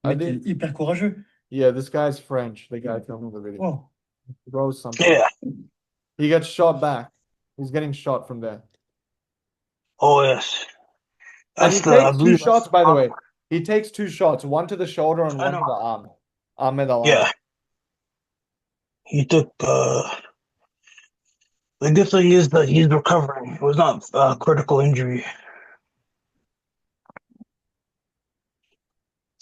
Le mec, il est hyper courageux. Yeah, this guy's French, the guy filming the video. Wow. Throws something. Yeah. He gets shot back. He's getting shot from there. Oh yes. And he That's the I takes two believe shots, that's by the way. He takes two shots, one to the shoulder and I one to know. the arm. Ahmed Al Yeah. He took the good thing is that he's recovering. It was not a critical injury.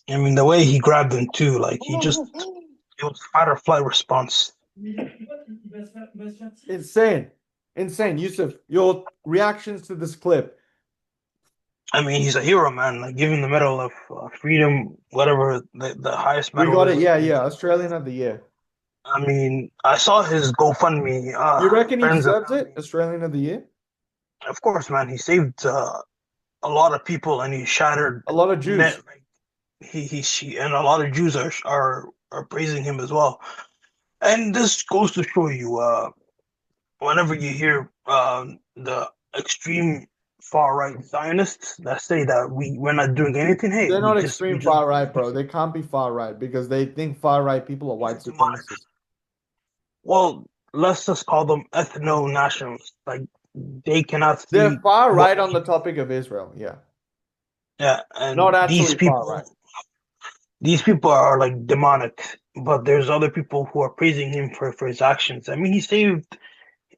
I mean the way he grabbed him too, like he just it was fight or flight response. Mais il va se faire tirer. Insane. Insane. Yusuf, your reactions to this clip. I mean he's a hero, man. Like give him the medal of freedom, whatever the highest We medal got is. it. Yeah. Australian of the Year. I mean, I saw his GoFundMe. You reckon he friends and deserves it? family. Australian of the Year? Of course, man. He saved a lot of people, and he shattered. A lot of Jews. Like, and a lot of Jews are praising him as well. And this goes to show you, whenever you hear the extreme far right Zionists that say that we're not doing anything, hey, They're we not just extreme far right, bro. They can't be far right because they think far right people are white demonic. supremacists. Well, let's just call them ethno-nationalists. Like they cannot see They're far what right on we the topic of Israel. Yeah. Yeah, and Not these actually far people, right. these people are like demonic, but there's other people who are praising him for his actions. I mean, he saved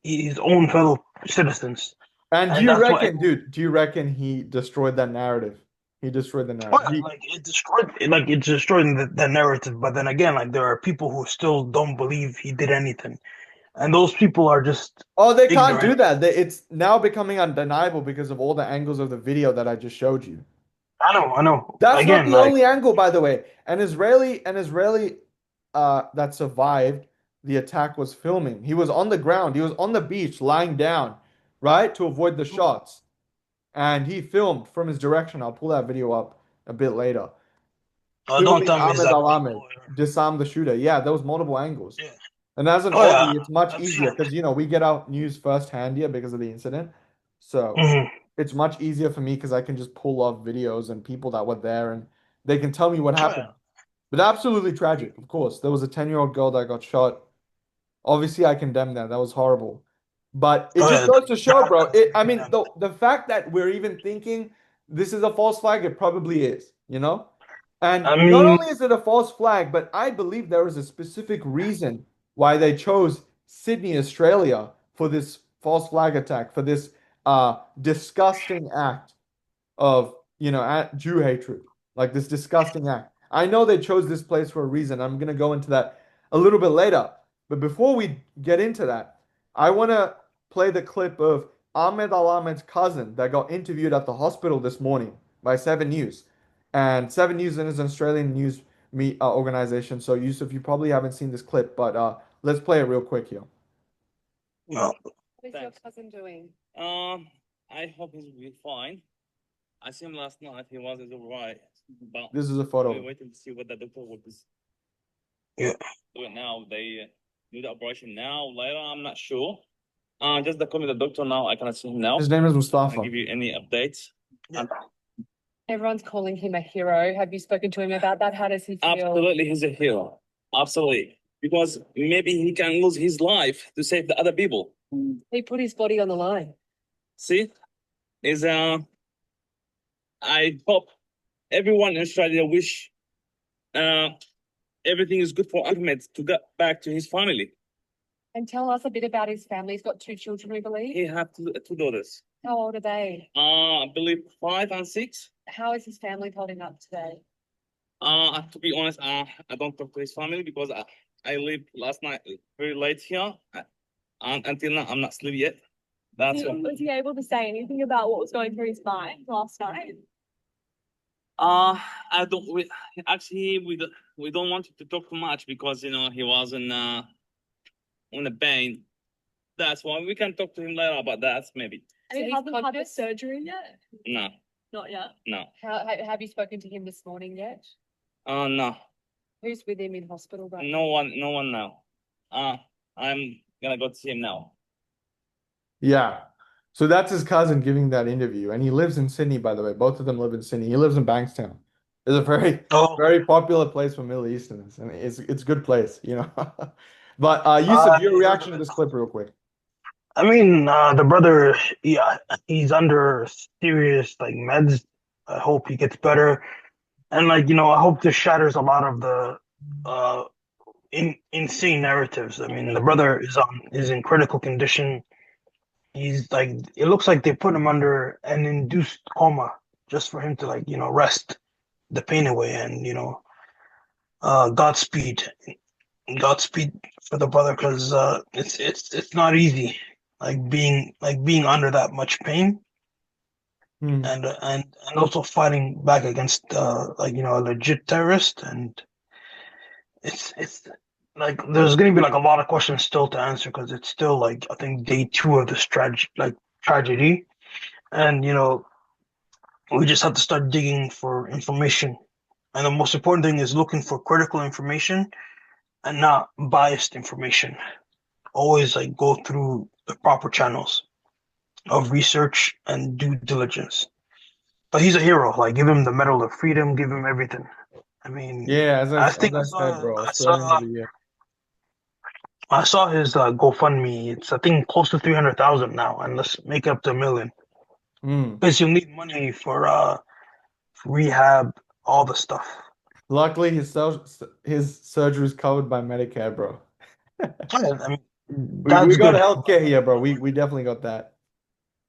his own fellow citizens, And do and you that's why, reckon, dude, do you reckon he destroyed that narrative? He destroyed the narrative. He- like it destroyed the narrative. But then again, like there are people who still don't believe he did anything, and those people are just oh, they can't do ignorant. that. It's now becoming undeniable because of all the angles of the video that I just showed you. I know. That's not Again, the like only angle, by the way. An Israeli that survived the attack was filming. He was on the ground. He was on the beach, lying down, right, to avoid the shots. And he filmed from his direction. I'll pull that video up a bit later. don't Filming tell me is Ahmed that Al Ahmed people disarm the shooter. Yeah, there was multiple angles. yeah. And as an Oh yeah, Aussie, it's much I've easier seen because we get our news firsthand here because of the incident. So it. it's much easier for me because I can just pull up videos and people that were there and they can tell me what happened. But absolutely tragic, of course. There was a 10-year-old girl that got shot. Obviously, I condemn that. That was horrible. But it Oh just yeah, goes to show, bro. I mean, yeah. the fact that we're even thinking this is a false flag, it probably is, And I not mean, only is it a false flag, but I believe there is a specific reason why they chose Sydney, Australia for this false flag attack, for this disgusting act of, Jew hatred, like this disgusting act. I know they chose this place for a reason. I'm going to go into that a little bit later. But before we get into that, I want to play the clip of Ahmed Al Ahmed's cousin that got interviewed at the hospital this morning by 7 News. And 7 News is an Australian news organization. So, Yusuf, you probably haven't seen this clip, but let's play it real quick here. no. What is your cousin doing? I hope he'll be fine. I saw him last night. He was all right, but This is a photo. we're waiting to see what the doctor will Yeah. do it now. They do the operation now, later. I'm not sure. Just call me the doctor now. I cannot see him now. His name is I Mustafa. can give you any updates. Yeah. Everyone's calling him a hero. Have you spoken to him about that? How does he feel? Absolutely, he's a hero. Absolutely, because maybe he can lose his life to save the other people. He put his body on the line. See, is I hope everyone in Australia wish everything is good for Ahmed to get back to his family. And tell us a bit about his family. He's got 2 children, we believe. He have two daughters. How old are they? I believe 5 and 6. How is his family holding up today? To be honest, I don't talk to his family because I leave last night very late here, and until now I'm not asleep yet. That's why. Was he able to say anything about what was going through his mind last night? I don't. We don't want to talk too much because he was on the pain. That's why we can talk to him later about that maybe. And he he's hasn't had conscious? his surgery yet? No, Not yet. no, Have you spoken to him this morning yet? no, Who's with him in hospital right no one now. I'm gonna go to see him now. Yeah. So that's his cousin giving that interview. And he lives in Sydney, by the way. Both of them live in Sydney. He lives in Bankstown. It's a very, Oh, very popular place for Middle Easterns. And it's a good place, you know. But Yousuf, your reaction to this clip real quick. I mean, the brother, yeah, he's under serious like meds. I hope he gets better, and I hope this shatters a lot of the uh insane narratives. I mean, the brother is in critical condition. He's like, it looks like they put him under an induced coma just for him to rest the pain away, and Godspeed, Godspeed for the brother, because it's not easy being under that much pain, Hmm. and also fighting back against a legit terrorist. And it's like there's gonna be a lot of questions still to answer, because it's still I think day 2 of this tragedy, and we just have to start digging for information. And the most important thing is looking for critical information and not biased information. Always go through the proper channels of research and due diligence. But he's a hero. Give him the Medal of Freedom, give him everything. I mean, Yeah, I think as I said, bro, I Australian saw of the year. I saw his GoFundMe. It's I think close to 300,000 now, and let's make it up to 1 million. Hmm. Because you'll need money for rehab, all the stuff. Luckily, his surgery is covered by Medicare, bro. I mean, We that's got good. healthcare here, bro. We definitely got that.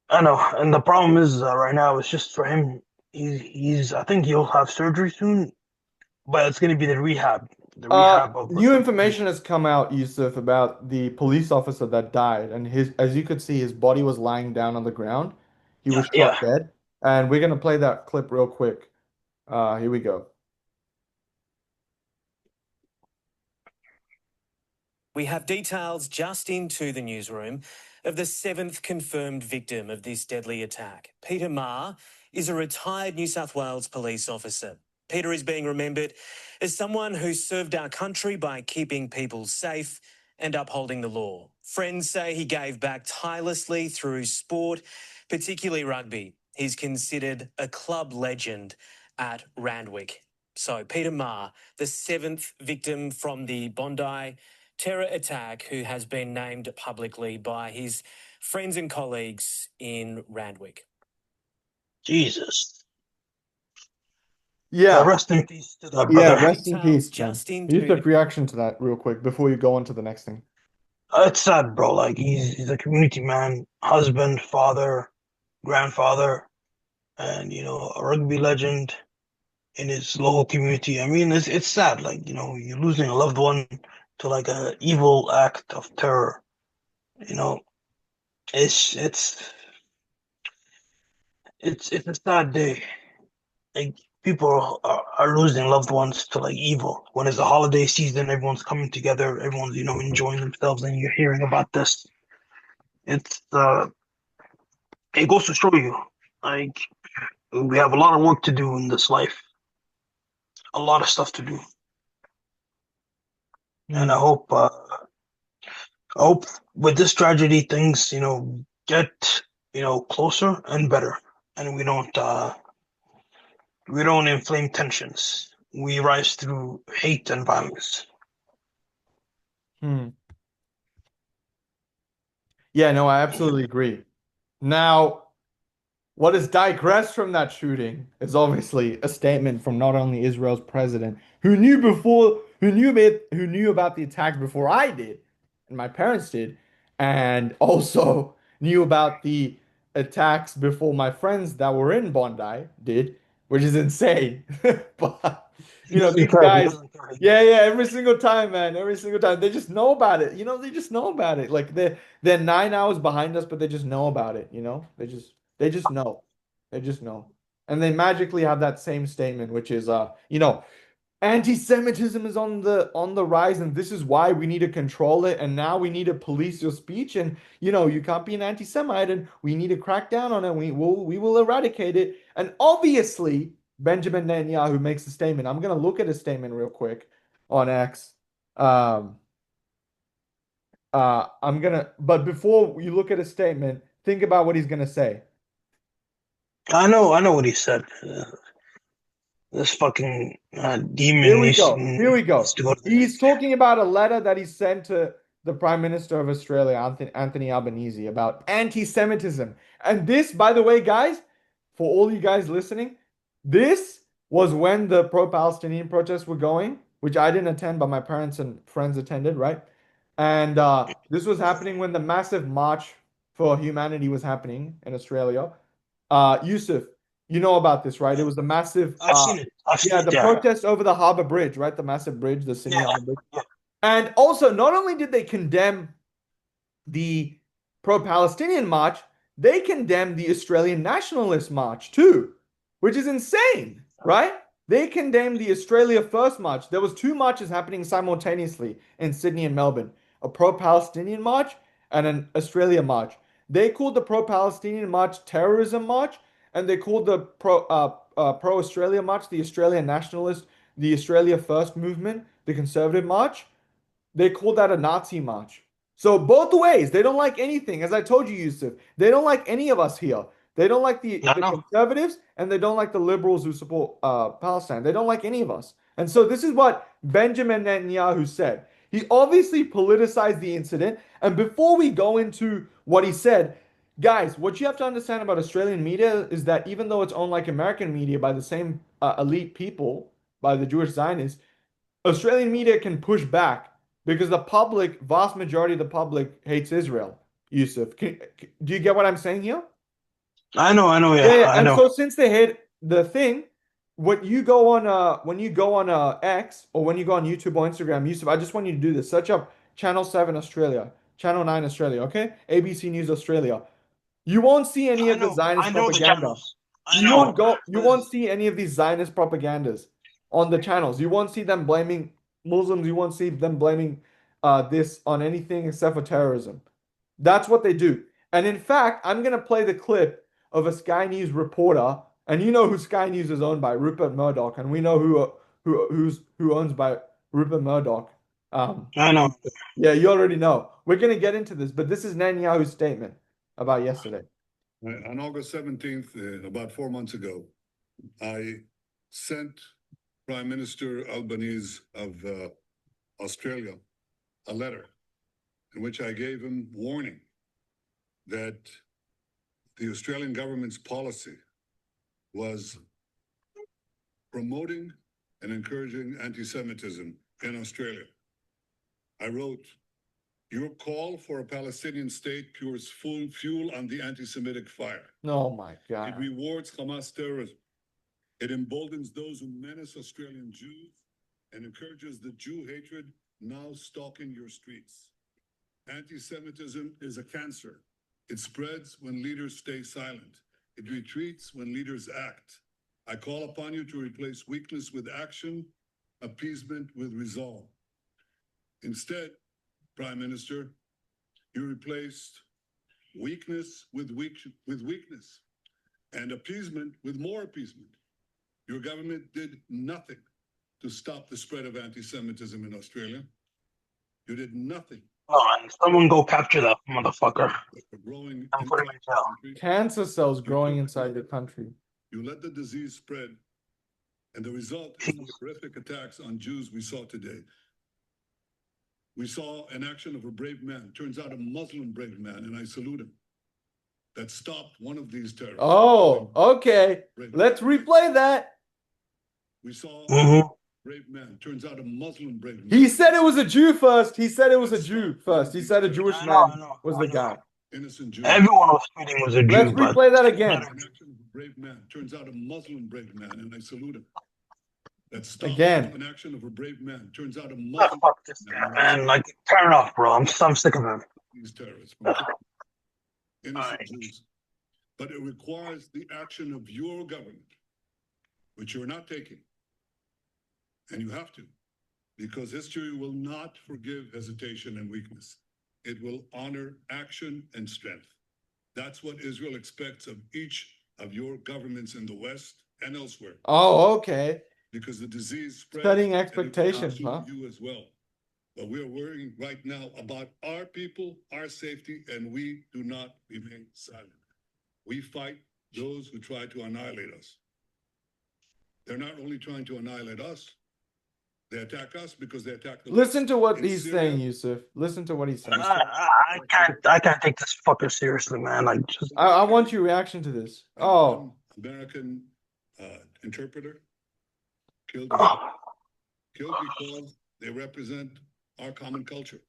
I know, and the problem is right now it's just for him. He's I think he'll have surgery soon, but it's going to be the rehab, of New information has come out, Yousuf, about the police officer that died, and as you could see, his body was lying down on the ground. He was Yeah. shot dead, and we're gonna play that clip real quick. Here we go. We have details just into the newsroom of the 7th confirmed victim of this deadly attack. Peter Ma is a retired New South Wales police officer. Peter is being remembered as someone who served our country by keeping people safe and upholding the law. Friends say he gave back tirelessly through sport, particularly rugby. He's considered a club legend at Randwick. So Peter Ma, the 7th victim from the Bondi terror attack, who has been named publicly by his friends and colleagues in Randwick. Jesus. Yeah, Rest in peace to that yeah, brother. rest in peace, man. Just into Yousuf, reaction to that real quick before you go on to the next thing. It's sad, bro. He's a community man, husband, father, grandfather, and a rugby legend in his local community. I mean, it's sad. You're losing a loved one to a evil act of terror. It's a sad day. People are losing loved ones to evil. When it's the holiday season, everyone's coming together, everyone's enjoying themselves, and you're hearing about this. It's it goes to show you, we have a lot of work to do in this life, a lot of stuff to do, and I hope with this tragedy things get closer and better, and we don't inflame tensions. We rise through hate and violence. Yeah, no, I absolutely agree. Now, what has digressed from that shooting is obviously a statement from not only Israel's president, who knew about the attack before I did, and my parents did, and also knew about the attacks before my friends that were in Bondi did, which is insane. But He doesn't these care. He guys, doesn't care. yeah, yeah, every single time, man, every single time, they just know about it. They just know about it. Like they're 9 hours behind us, but they just know about it. They just know. They just know. And they magically have that same statement, which is anti-Semitism is on the rise, and this is why we need to control it, and now we need to police your speech, and you can't be an anti-Semite, and we need to crack down on it. We will eradicate it. And obviously, Benjamin Netanyahu makes a statement. I'm gonna look at his statement real quick on X. Um, but before you look at his statement, think about what he's gonna say. I know what he said. This fucking Here demon we needs, go. Here we needs go. to go to the He's talking about a letter that he sent to the Prime Minister of Australia, Anthony Albanese, about anti-Semitism. And this, by the way, guys, for all you guys listening, this was when the pro-Palestinian protests were going, which I didn't attend, but my parents and friends attended, right? And this was happening when the massive march for humanity was happening in Australia. Yousuf, you know about this, right? It was the massive I've seen it. I've seen yeah, it. the Yeah. protest over the Harbour Bridge, right? The massive bridge, the Sydney Yeah. Harbour Bridge. Yeah. And also, not only did they condemn the pro-Palestinian march, they condemned the Australian nationalist march too, which is insane, right? They condemned the Australia First march. There was two marches happening simultaneously in Sydney and Melbourne, a pro-Palestinian march and an Australia march. They called the pro-Palestinian march terrorism march, and they called the pro-Australia march the Australian nationalist, the Australia First movement, the conservative march. They called that a Nazi march. So both ways, they don't like anything. As I told you, Yusuf, they don't like any of us here. They don't like Yeah, I the know. conservatives, and they don't like the liberals who support Palestine. They don't like any of us. And so this is what Benjamin Netanyahu said. He obviously politicized the incident. And before we go into what he said, guys, what you have to understand about Australian media is that even though it's owned like American media by the same elite people, by the Jewish Zionists, Australian media can push back because the public, vast majority of the public hates Israel. Yusuf, do you get what I'm saying here? I know. Yeah, Yeah, yeah. I And know. so since they hate the thing, when you go on X or when you go on YouTube or Instagram, Yusuf, I just want you to do this. Search up Channel 7 Australia, Channel 9 Australia, okay? ABC News Australia. You won't see any I of the know. Zionist I know the propaganda. channels. I You know. won't go, you But won't see any of these Zionist propagandas on the channels. You won't see them blaming Muslims. You won't see them blaming this on anything except for terrorism. That's what they do. And in fact, I'm gonna play the clip of a Sky News reporter, and you know who Sky News is owned by, Rupert Murdoch, and we know who owns by Rupert Murdoch. I know. Yeah, you already know. We're gonna get into this, but this is Netanyahu's statement about yesterday. On August 17th, about 4 months ago, I sent Prime Minister Albanese of Australia a letter in which I gave him warning that the Australian government's policy was promoting and encouraging anti-Semitism in Australia. I wrote, "Your call for a Palestinian state pours fuel on the anti-Semitic fire. Oh my It God. rewards Hamas terrorism. It emboldens those who menace Australian Jews and encourages the Jew hatred now stalking your streets. Anti-Semitism is a cancer. It spreads when leaders stay silent. It retreats when leaders act. I call upon you to replace weakness with action, appeasement with resolve. Instead, Prime Minister, you replaced weakness with weakness and appeasement with more appeasement. Your government did nothing to stop the spread of anti-Semitism in Australia. You did nothing. Oh, and someone go capture that motherfucker Growing and put him in jail. Cancer cells growing inside the country. You let the disease spread, and the result is the horrific attacks on Jews we saw today. We saw an action of a brave man, turns out a Muslim brave man, and I salute him, that stopped one of these terrorists. Oh, okay. Let's replay that. We saw Mhm. a brave man, turns out a Muslim brave man. He said it was a Jew first. He said it was a Jew first. He said a Jewish I man know, was the guy. Innocent Jew. Everyone was tweeting was a Let's Jew, but replay that again. An action of a brave man, turns out a Muslim brave man, and I salute him. That stopped Again. an action of a brave man, turns out a oh, Muslim fuck this guy, man. Like, turn it off, bro. I'm sick of him. these terrorists. Ugh. Innocent Alright. Jews. But it requires the action of your government, which you're not taking. And you have to, because history will not forgive hesitation and weakness. It will honor action and strength. That's what Israel expects of each of your governments in the West and elsewhere, Oh, okay. because the disease spreads. Setting and it expectations, consumes huh? you as well. But we are worrying right now about our people, our safety, and we do not remain silent. We fight those who try to annihilate us. They're not only trying to annihilate us, they attack us because they attack the Listen to what In he's Syria, saying, Yusuf. Listen to what he's saying. I can't take this fucker seriously, man. Like, just I want your reaction to this. Oh, American interpreter killed oh, because they represent our common culture.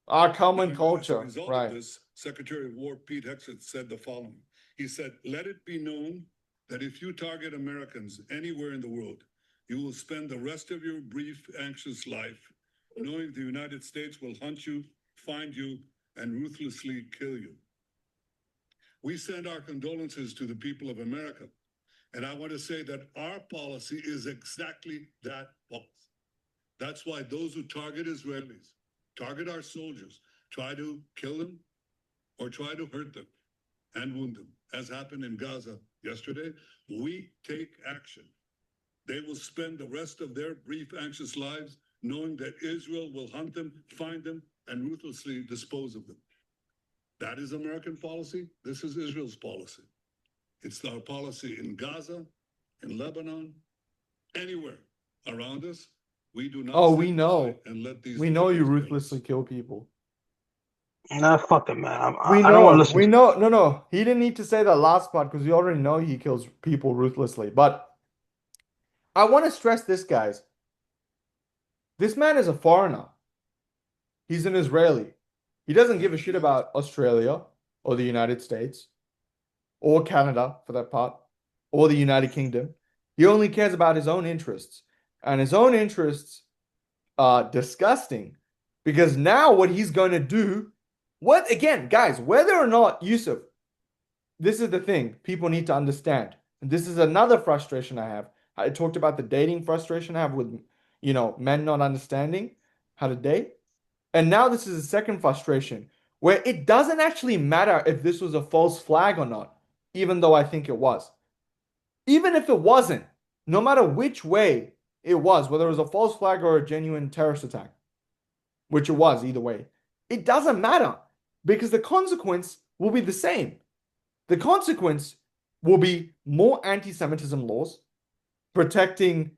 our Now, common as a culture, result of right? this, Secretary of War Pete Hegseth said the following. He said, "Let it be known that if you target Americans anywhere in the world, you will spend the rest of your brief, anxious life knowing the United States will hunt you, find you, and ruthlessly kill you." We send our condolences to the people of America. And I want to say that our policy is exactly that policy. That's why those who target Israelis, target our soldiers, try to kill them or try to hurt them and wound them, as happened in Gaza yesterday, we take action. They will spend the rest of their brief, anxious lives knowing that Israel will hunt them, find them, and ruthlessly dispose of them. That is American policy. This is Israel's policy. It's our policy in Gaza, in Lebanon, anywhere around us. We do not. Oh, sit we know. by and let these We know you terrorists kill us. ruthlessly kill people. nah, fuck him, man. We I don't want to know. listen. We know. No. He didn't need to say that last part because we already know he kills people ruthlessly. But I want to stress this, guys. This man is a foreigner. He's an Israeli. He doesn't give a shit about Australia or the United States or Canada, for that part, or the United Kingdom. He only cares about his own interests. And his own interests are disgusting because now what he's going to do, what again, guys, whether or not Yusuf, this is the thing people need to understand. And this is another frustration I have. I talked about the dating frustration I have with, men not understanding how to date. And now this is a second frustration where it doesn't actually matter if this was a false flag or not, even though I think it was. Even if it wasn't, no matter which way it was, whether it was a false flag or a genuine terrorist attack, which it was either way, it doesn't matter because the consequence will be the same. The consequence will be more anti-Semitism laws protecting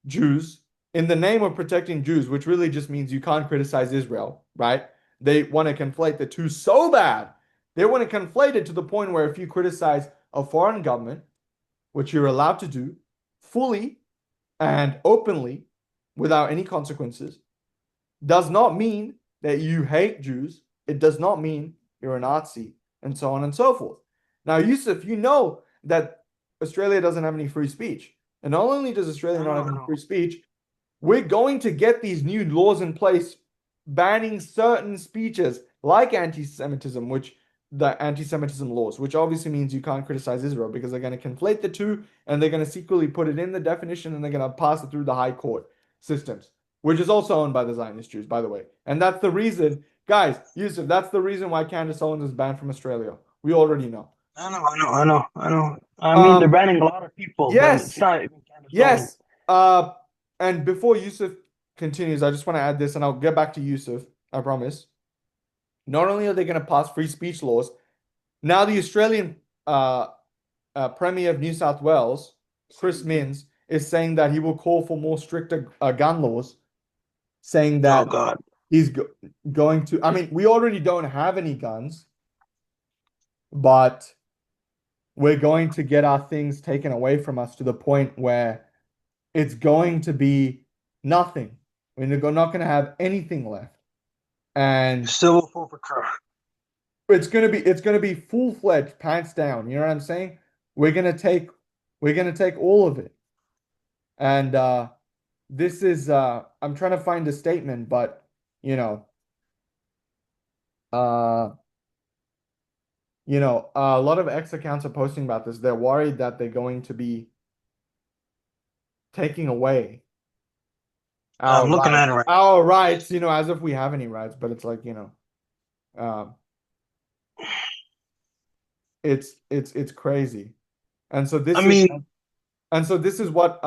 Jews in the name of protecting Jews, which really just means you can't criticize Israel, right? They want to conflate the two so bad. They want to conflate it to the point where if you criticize a foreign government, which you're allowed to do fully and openly without any consequences, does not mean that you hate Jews. It does not mean you're a Nazi, and so on and so forth. Now, Yusuf, you know that Australia doesn't have any free speech. And not only does Australia not have any free speech, we're going to get these new laws in place banning certain speeches like anti-Semitism, which the anti-Semitism laws, which obviously means you can't criticize Israel because they're going to conflate the two and they're going to secretly put it in the definition and they're going to pass it through the high court systems, which is also owned by the Zionist Jews, by the way. And that's the reason, guys, Yusuf, that's the reason why Candace Owens is banned from Australia. We already know. I know. I mean, they're banning a lot of people, but it's not even Yes. And before Yusuf continues, I just want to add this, and I'll get back to Yusuf, I promise. Not only are they going to pass free speech laws, now the Australian Premier of New South Wales, Chris Minns, is saying that he will call for more stricter gun laws, saying that, oh God, he's going to. I mean, we already don't have any guns, but we're going to get our things taken away from us to the point where it's going to be nothing. We're not going to have anything left, and Civil forfeiture. it's gonna be full-fledged, pants down. You know what I'm saying? We're gonna take all of it, and this is I'm trying to find a statement, but you know, uh, a lot of X accounts are posting about this. They're worried that they're going to be taking away I'm looking at it right now. our rights, as if we have any rights, but it's like, um, it's crazy. And so this I is mean, and so this is what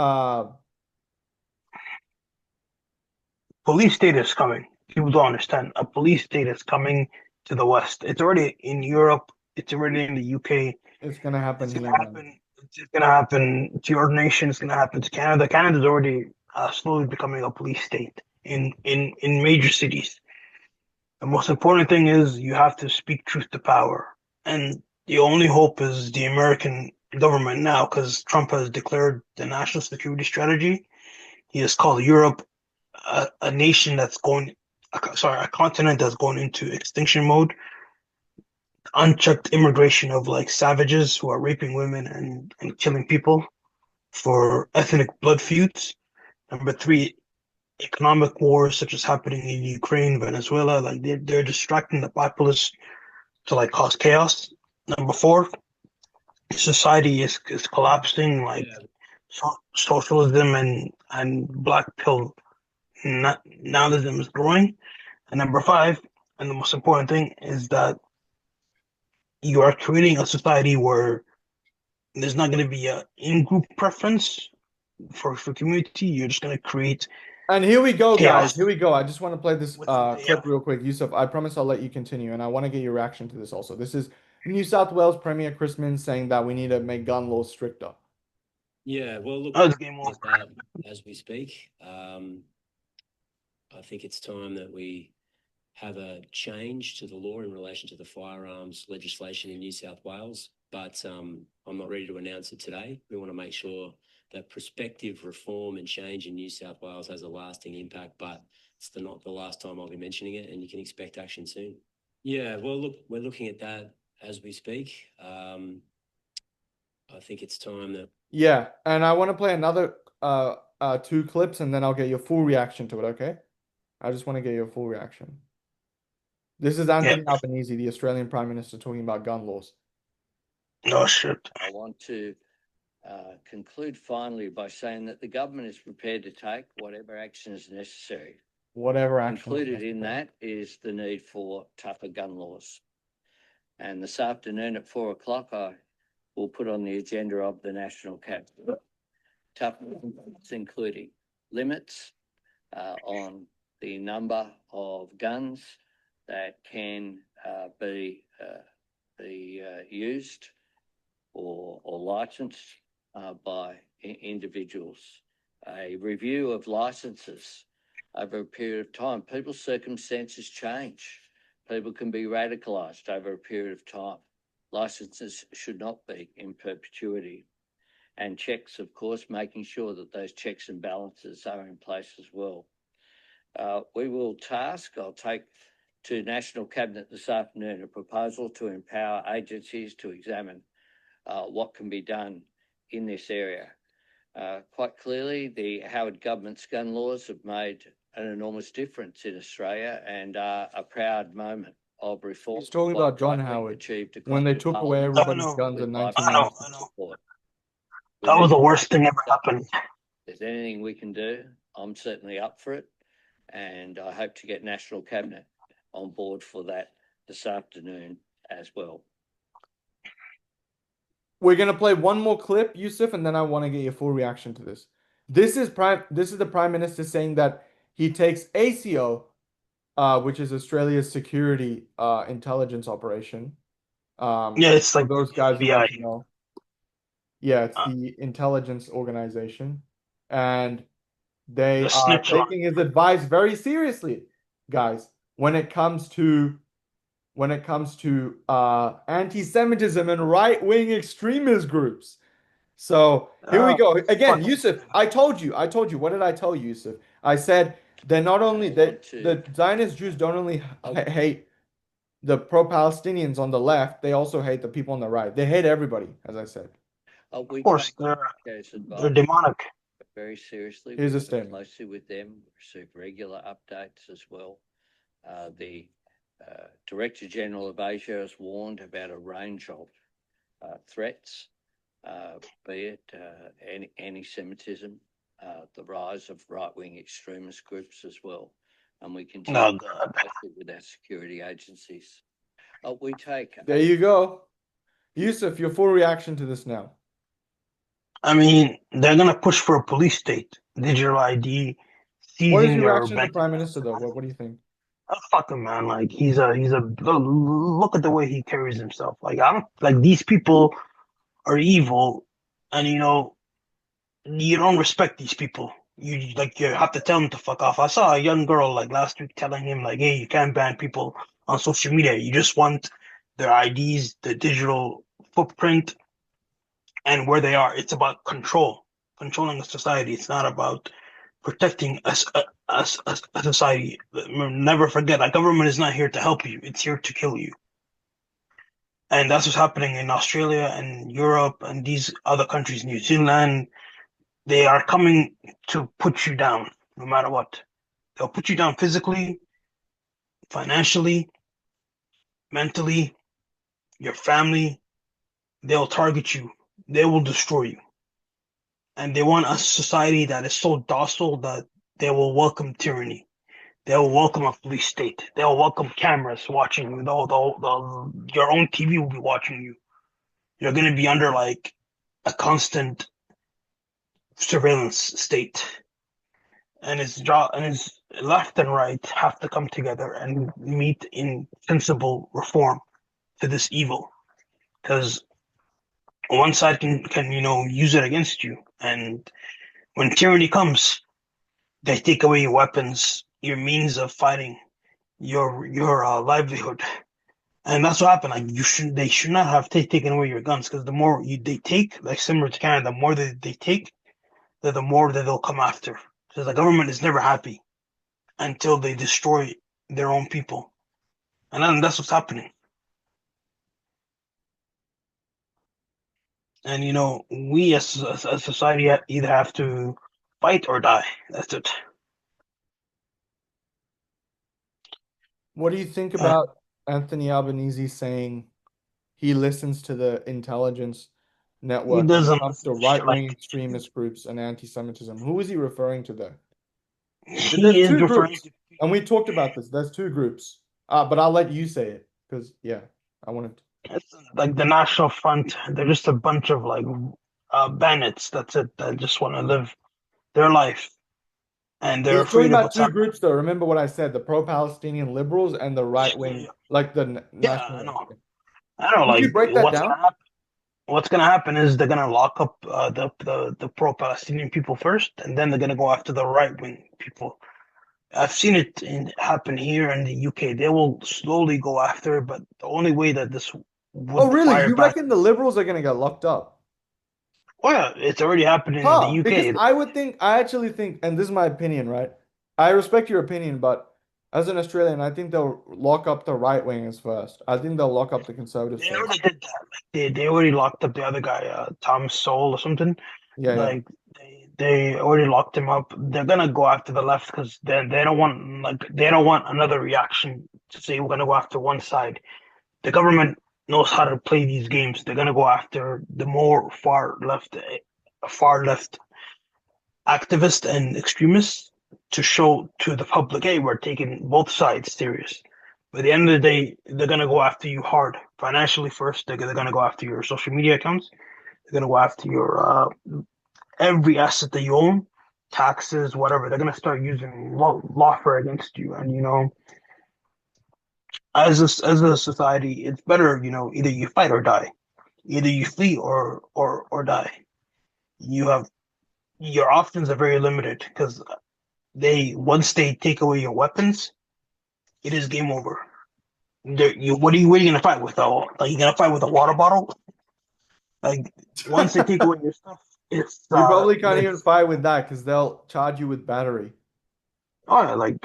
police state is coming. People don't understand. A police state is coming to the West. It's already in Europe. It's already in the UK. it's gonna happen It's here, gonna man. happen. It's just gonna happen to your nation. It's gonna happen to Canada. Canada's already slowly becoming a police state in major cities. The most important thing is you have to speak truth to power, and the only hope is the American government now, because Trump has declared the national security strategy. He has called Europe a nation that's going, sorry, a continent that's going into extinction mode. Unchecked immigration of like savages who are raping women and killing people for ethnic blood feuds. Number three, economic wars such as happening in Ukraine, Venezuela, like they're distracting the populace to like cause chaos. Number four, society is collapsing, like socialism and black pill nihilism is growing. And number five, and the most important thing is that you are creating a society where there's not going to be a in-group preference for community. You're just going to create And here we go, chaos. guys. Here we go. I just want to play this Yeah. clip real quick. Yusuf, I promise I'll let you continue, and I want to get your reaction to this also. This is New South Wales Premier Chris Minns saying that we need to make gun laws stricter. Yeah, well, look, Oh, it's game over. as we speak, I think it's time that we have a change to the law in relation to the firearms legislation in New South Wales, but I'm not ready to announce it today. We want to make sure that prospective reform and change in New South Wales has a lasting impact, but it's not the last time I'll be mentioning it, and you can expect action soon. Yeah, well, look, we're looking at that as we speak. I think it's time that... Yeah, and I want to play another two clips, and then I'll get your full reaction to it, okay? I just want to get your full reaction. This is Anthony Albanese, the Australian Prime Minister, talking about gun laws. Oh, shit. I want to conclude finally by saying that the government is prepared to take whatever action is necessary. Whatever action. Included in that is the need for tougher gun laws. And this afternoon at 4 o'clock, I will put on the agenda of the National Cabinet tougher laws, including limits on the number of guns that can be used or licensed by individuals. A review of licenses over a period of time. People's circumstances change. People can be radicalised over a period of time. Licenses should not be in perpetuity. And checks, of course, making sure that those checks and balances are in place as well. We will I'll take to National Cabinet this afternoon a proposal to empower agencies to examine what can be done in this area. Quite clearly, the Howard government's gun laws have made an enormous difference in Australia and are a proud moment of reform. He's talking about John Howard when they took away everybody's guns in 1990. That was the worst thing ever happened. If there's anything we can do, I'm certainly up for it. And I hope to get National Cabinet on board for that this afternoon as well. We're gonna play one more clip, Yusuf, and then I want to get your full reaction to this. This is the Prime Minister saying that he takes ACO, which is Australia's security intelligence operation. Yeah, it's like those guys who like DEI. to know. Yeah, it's the intelligence organization, and they are taking his advice very seriously. guys, when it comes to anti-Semitism and right-wing extremist groups. So here we go. Again, Yousuf, I told you. What did I tell you, Yousuf? I said they're not only the Zionist Jews don't only hate the pro-Palestinians on the left, they also hate the people on the right. They hate everybody, as I said. Of course, they're demonic. Very seriously. Here's We a work statement. closely with them, receive regular updates as well. The Director General of Asia has warned about a range of threats, be it anti-Semitism, the rise of right-wing extremist groups as well. And we continue to work closely with our security agencies. We take. There you go. Yousuf, your full reaction to this now. I mean, they're gonna push for a police state, digital ID, What is seizing your their reaction to the bank. Prime Minister, though? What do you think? Oh, fuck him, man. Like he's a look at the way he carries himself. Like I don't like these people are evil, and you don't respect these people. You have to tell them to fuck off. I saw a young girl like last week telling him like, hey, you can't ban people on social media. You just want their IDs, the digital footprint, and where they are. It's about controlling a society. It's not about protecting a society. Never forget, a government is not here to help you. It's here to kill you. And that's what's happening in Australia and Europe and these other countries, New Zealand. They are coming to put you down no matter what. They'll put you down physically, financially, mentally, your family. They'll target you. They will destroy you. And they want a society that is so docile that they will welcome tyranny. They will welcome a police state. They will welcome cameras watching you. Your own TV will be watching you. You're going to be under like a constant surveillance state. And his left and right have to come together and meet in sensible reform to this evil, because one side can use it against you, and when tyranny comes, they take away your weapons, your means of fighting, your livelihood, and that's what happened. Like they should not have taken away your guns, because the more they take, like similar to Canada, the more they take, the more that they'll come after. Because the government is never happy until they destroy their own people. And then that's what's happening. And we as a society either have to fight or die. That's it. What do you think about Anthony Albanese saying he listens to the intelligence network when it comes to right-wing extremist groups and anti-Semitism? Who is he referring to there? There's two groups, and we talked about this. There's two groups, but I'll let you say it because I wanted to. It's like the National Front. They're just a bunch of like bandits. That's it. That just want to live their life, and they're afraid of what's two groups, though. Remember what I said: the pro-Palestinian liberals and the right-wing, like the national. I know. Could you break that down? What's gonna happen is they're gonna lock up the pro-Palestinian people first, and then they're gonna go after the right-wing people. I've seen it happen here in the UK. They will slowly go after, but the only way that this would Oh, really? You reckon the liberals are gonna get locked up? Oh yeah, it's already happening in the UK. Because I actually think, and this is my opinion, right? I respect your opinion, but as an Australian, I think they'll lock up the right wingers first. I think they'll lock up the conservatives They first. already did that. They already locked up the other guy, Thomas Sowell or something. Yeah. They already locked him up. They're gonna go after the left because they don't want another reaction to say we're gonna go after one side. The government knows how to play these games. They're gonna go after the more far left activists and extremists to show to the public, hey, we're taking both sides serious. But at the end of the day, they're gonna go after you hard financially first. They're gonna go after your social media accounts. They're gonna go after your every asset that you own, taxes, whatever. They're gonna start using lawfare against you. And as a society, it's better, either you fight or die, either you flee or die. Your options are very limited because once they take away your weapons, it is game over. What are you gonna fight with? Like you gonna fight with a water bottle? Like once they take away your stuff, it's You probably can't even fight with that because they'll charge you with battery. oh yeah, like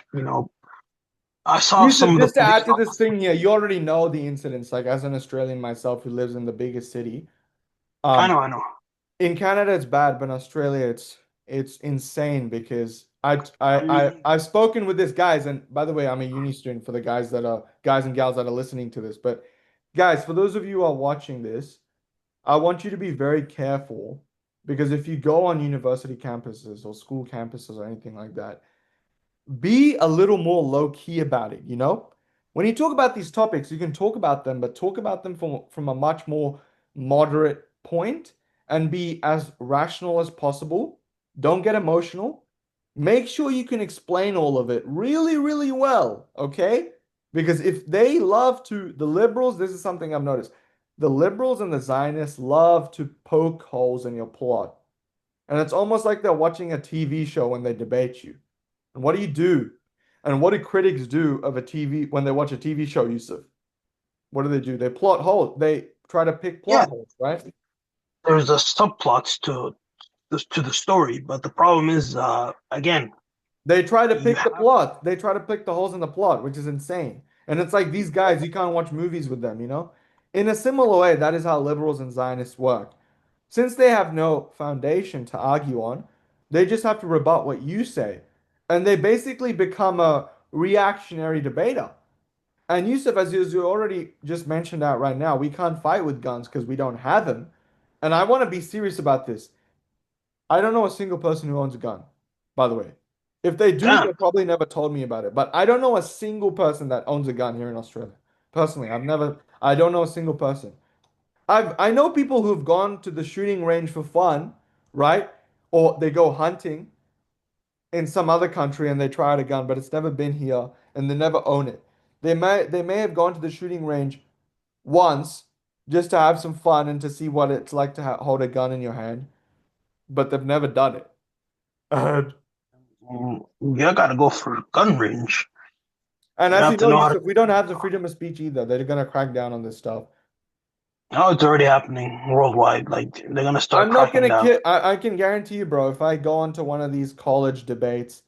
I saw some Yusuf, of the just to police add to this officers. thing here, you already know the incidents. Like as an Australian myself who lives in the biggest city, um, I know. in Canada it's bad, but in Australia it's insane because I mean, I've spoken with this guys, and by the way, I'm a uni student for the guys and gals that are listening to this. But guys, for those of you who are watching this, I want you to be very careful because if you go on university campuses or school campuses or anything like that, be a little more low key about it, you know? When you talk about these topics, you can talk about them, but talk about them from a much more moderate point and be as rational as possible. Don't get emotional. Make sure you can explain all of it really, really well, okay? Because if they love to, the liberals, this is something I've noticed. The liberals and the Zionists love to poke holes in your plot. And it's almost like they're watching a TV show when they debate you. And what do you do? And what do critics do of a TV when they watch a TV show, Yusuf? What do? They plot holes. They try to pick yeah, plot holes, right? there's a subplots to the story, but the problem is, again, They try to you pick the have plot. They try to pick the holes in the plot, which is insane. And it's like these guys, you can't watch movies with them, you know? In a similar way, that is how liberals and Zionists work. Since they have no foundation to argue on, they just have to rebut what you say. And they basically become a reactionary debater. And Yusuf, as you already just mentioned out right now, we can't fight with guns because we don't have them. And I want to be serious about this. I don't know a single person who owns a gun, by the way. If they do, they damn. probably never told me about it. But I don't know a single person that owns a gun here in Australia. Personally, I don't know a single person. I know people who've gone to the shooting range for fun, right? Or they go hunting in some other country and they try out a gun, but it's never been here and they never own it. They may have gone to the shooting range once just to have some fun and to see what it's like to hold a gun in your hand, but they've never done it. And, You gotta go for gun range. and You as have you to know, know how to. Yusuf, we don't have the freedom of speech either. They're gonna crack down on this stuff. Now it's already happening worldwide. Like they're gonna start I'm not cracking gonna down. kid. I can guarantee you, bro. If I go onto one of these college debates,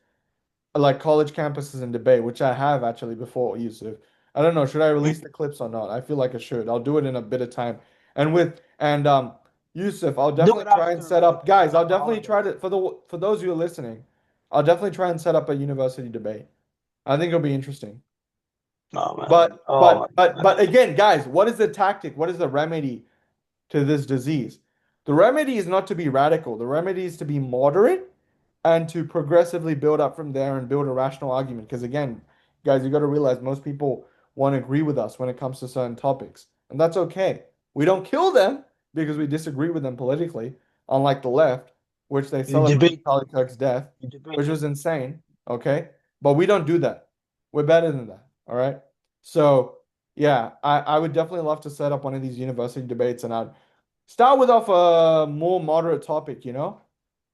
like college campuses and debate, which I have actually before, Yusuf. I don't know, should I release the clips or not? I feel like I should. I'll do it in a bit of time. And Yusuf, I'll Do definitely it try and after set up guys, I'll after definitely try holidays. to for those who are listening, I'll definitely try and set up a university debate. I think it'll be interesting. Oh man. But Oh but my but God. but again, guys, what is the tactic? What is the remedy to this disease? The remedy is not to be radical. The remedy is to be moderate and to progressively build up from there and build a rational argument. Because again, guys, you got to realize most people want to agree with us when it comes to certain topics, and that's okay. We don't kill them because we disagree with them politically, unlike the left, which they You celebrated debate. Charlie Kirk's death, You debate. which was insane. Okay, but we don't do that. We're better than that. All right. So yeah, I would definitely love to set up one of these university debates, and I'd start with off a more moderate topic, you know?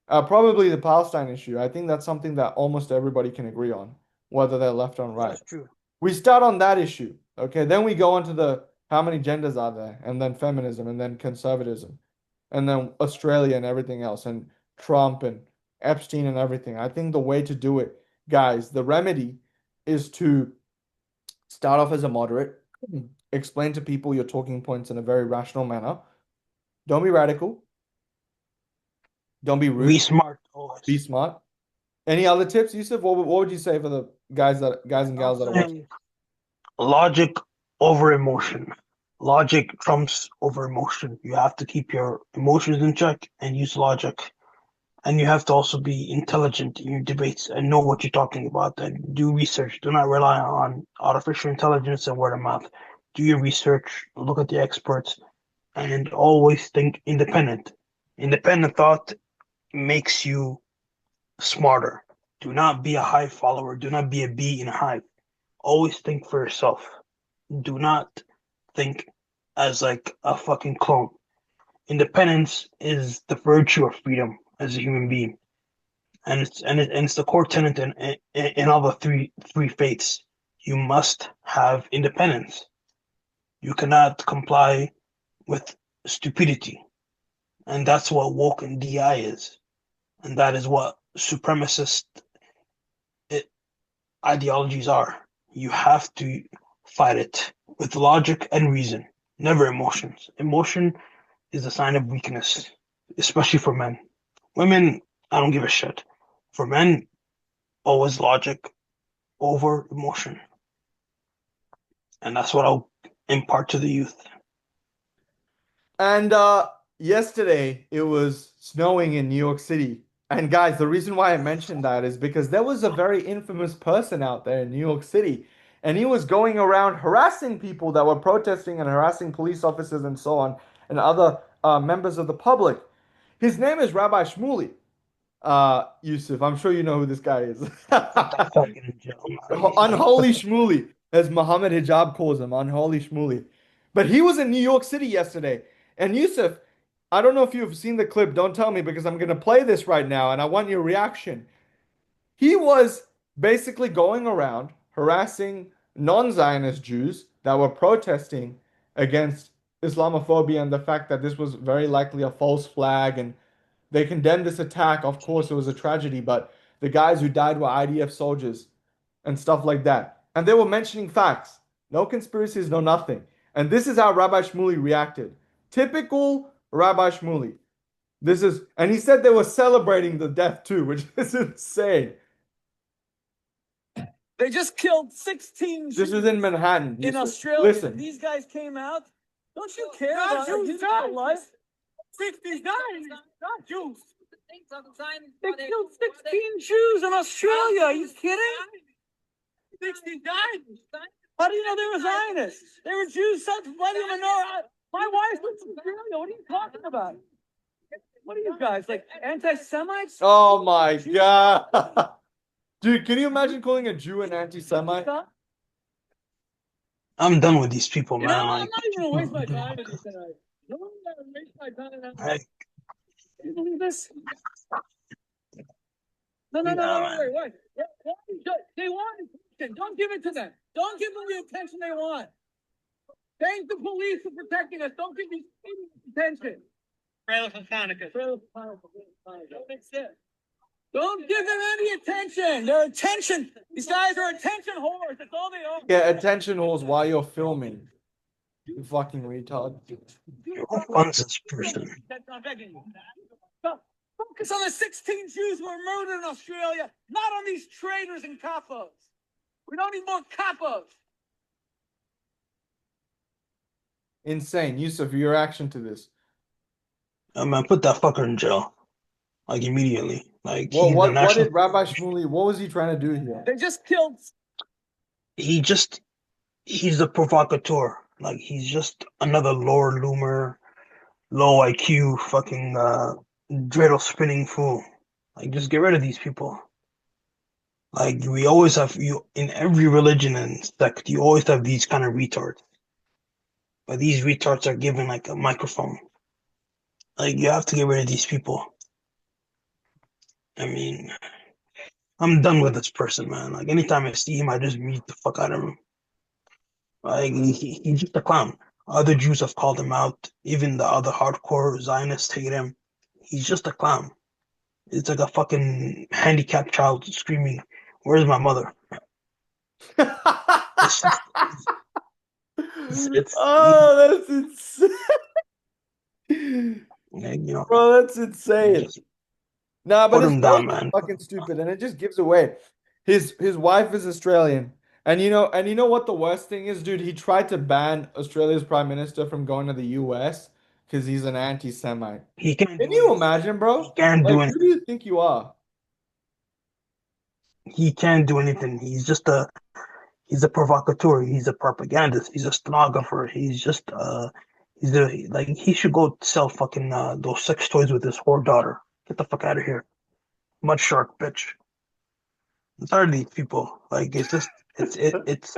Probably the Palestine issue. I think that's something that almost everybody can agree on, whether they're left or right. That's true. We start on that issue, okay? Then we go on to the how many genders are there, and then feminism, and then conservatism, and then Australia and everything else, and Trump and Epstein and everything. I think the way to do it, guys, the remedy is to start off as a moderate, explain to people your talking points in a very rational manner. Don't be radical. Don't be Be rude. smart Be always. smart. Any other tips, Yusuf? What would you say for the guys and I'm gals that are watching? saying logic over emotion. Logic trumps over emotion. You have to keep your emotions in check and use logic. And you have to also be intelligent in your debates and know what you're talking about and do research. Do not rely on artificial intelligence and word of mouth. Do your research, look at the experts, and always think independent. Independent thought makes you smarter. Do not be a hive follower. Do not be a bee in a hive. Always think for yourself. Do not think as like a fucking clone. Independence is the virtue of freedom as a human being, and it's the core tenet in all the three faiths. You must have independence. You cannot comply with stupidity. And that's what woke and DI is. And that is what supremacist ideologies are. You have to fight it with logic and reason, never emotions. Emotion is a sign of weakness, especially for men. Women, I don't give a shit. For men, always logic over emotion. And that's what I'll impart to the youth. And yesterday it was snowing in New York City. And guys, the reason why I mentioned that is because there was a very infamous person out there in New York City, and he was going around harassing people that were protesting and harassing police officers and so on, and other members of the public. His name is Rabbi Shmuley. Yousuf, I'm sure you know who this guy is. Unholy Shmuley, as Muhammad Hijab calls him, Unholy Shmuley. But he was in New York City yesterday. And Yousuf, I don't know if you've seen the clip. Don't tell me because I'm going to play this right now and I want your reaction. He was basically going around harassing non-Zionist Jews that were protesting against Islamophobia and the fact that this was very likely a false flag, and they condemned this attack. Of course, it was a tragedy, but the guys who died were IDF soldiers and stuff like that. And they were mentioning facts. No conspiracies, no nothing. And this is how Rabbi Shmuley reacted. Typical Rabbi Shmuley. And he said they were celebrating the death too, which is insane. They just killed 16 This is in Manhattan. in Australia. Listen. These guys came out. Don't you care about human life? 69, not Jews. They killed 16 Jews in Australia. Are you kidding? 69. How do you know they were Zionists? They were Jews. Why do you even know? My wife was from Australia. What are you talking about? What are you guys, like anti-Semites? Oh my God. Dude, can you imagine calling a Jew an anti-Semite? I'm done with these people, man. I'm Like, not even gonna waste my time with you tonight. No one's gonna waste my time. Hey. Can you believe this? No, wait. They want attention. Don't give it to them. Don't give them the attention they want. Thank the police for protecting us. Don't give these people attention. Trailer for Hanukkah. Don't make sense. Don't give them any attention. They're attention. These guys are attention whores. That's all they are. Yeah, attention whores while you're filming. You fucking retard. Who funds this person? Focus on the 16 Jews who were murdered in Australia, not on these traitors and capos. We don't need more capos. Insane. Yousuf, your reaction to this? Man, put that fucker in jail. Like, immediately. Like, What did Rabbi Shmuley, what was he trying to do here? They just killed. He's a provocateur. Like, he's just another lower loomer, low IQ, fucking dreidel spinning fool. Like, just get rid of these people. Like, we always have, in every religion and sect, you always have these kind of retards. But these retards are given, like, a microphone. Like, you have to get rid of these people. I mean, I'm done with this person, man. Like, anytime I see him, I just mute the fuck out of him. Like, he's just a clown. Other Jews have called him out. Even the other hardcore Zionists hate him. He's just a clown. It's like a fucking handicapped child screaming, "Where's my mother?" Oh, that's insane. Bro, that's insane. Nah, but put him down, man. Fucking stupid, and it just gives away. His wife is Australian, and you know what the worst thing is, dude? He tried to ban Australia's prime minister from going to the US because he's an anti-Semite. Can you imagine, bro? He can't do anything. Who do you think you are? He can't do anything. He's a provocateur. He's a propagandist. He's a stenographer. He should go sell fucking those sex toys with his whore daughter. Get the fuck out of here. Mud shark, bitch. I'm tired of these people. Like, it's just, it's.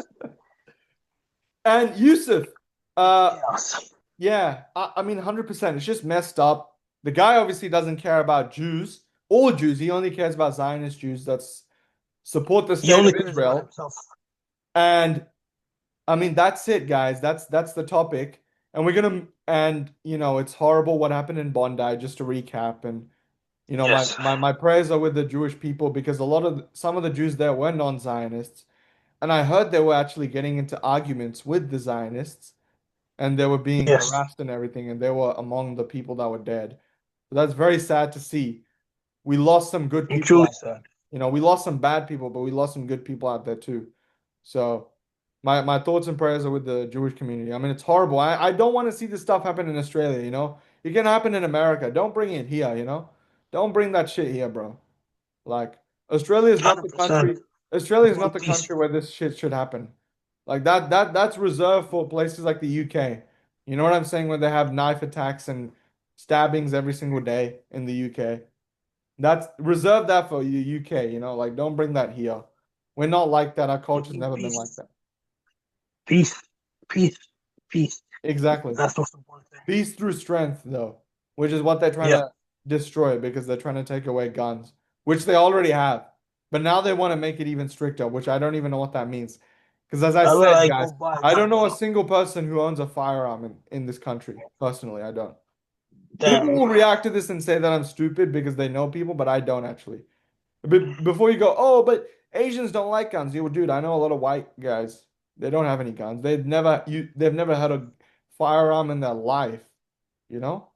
And Yousuf, Yes. yeah, I mean, 100%. It's just messed up. The guy obviously doesn't care about Jews, all Jews. He only cares about Zionist Jews that support the state of Israel. And I mean, that's it, guys. That's the topic. And we're gonna and it's horrible what happened in Bondi, just to recap. And my, Yes. my prayers are with the Jewish people because some of the Jews there were non-Zionists. And I heard they were actually getting into arguments with the Zionists and they were being Yes. harassed and everything, and they were among the people that were dead. So that's very sad to see. We lost some good I'm people truly out there. sad. We lost some bad people, but we lost some good people out there too. So my thoughts and prayers are with the Jewish community. I mean, it's horrible. I don't want to see this stuff happen in Australia. It can happen in America. Don't bring it here. Don't bring that shit here, bro. Like Australia is not the 100%. country. Australia is not World the peace. country where this shit should happen. Like that's reserved for places like the UK. You know what I'm saying? Where they have knife attacks and stabbings every single day in the UK. That's reserve that for the UK. Like don't bring that here. We're not like that. Our culture's World never been like peace. that. Peace. Peace. Peace. Exactly. That's the most important thing. Peace through strength, though, which is what they're trying Yeah. to destroy because they're trying to take away guns, which they already have. But now they want to make it even stricter, which I don't even know what that means. Because as I I will said, like guys, go buy I don't know a guns. single person who owns a firearm in this country. Personally, I don't. People Damn. will react to this and say that I'm stupid because they know people, but I don't actually. But before you go, oh, but Asians don't like guns. You, dude, I know a lot of white guys. They don't have any guns. They've never had a firearm in their life. You know?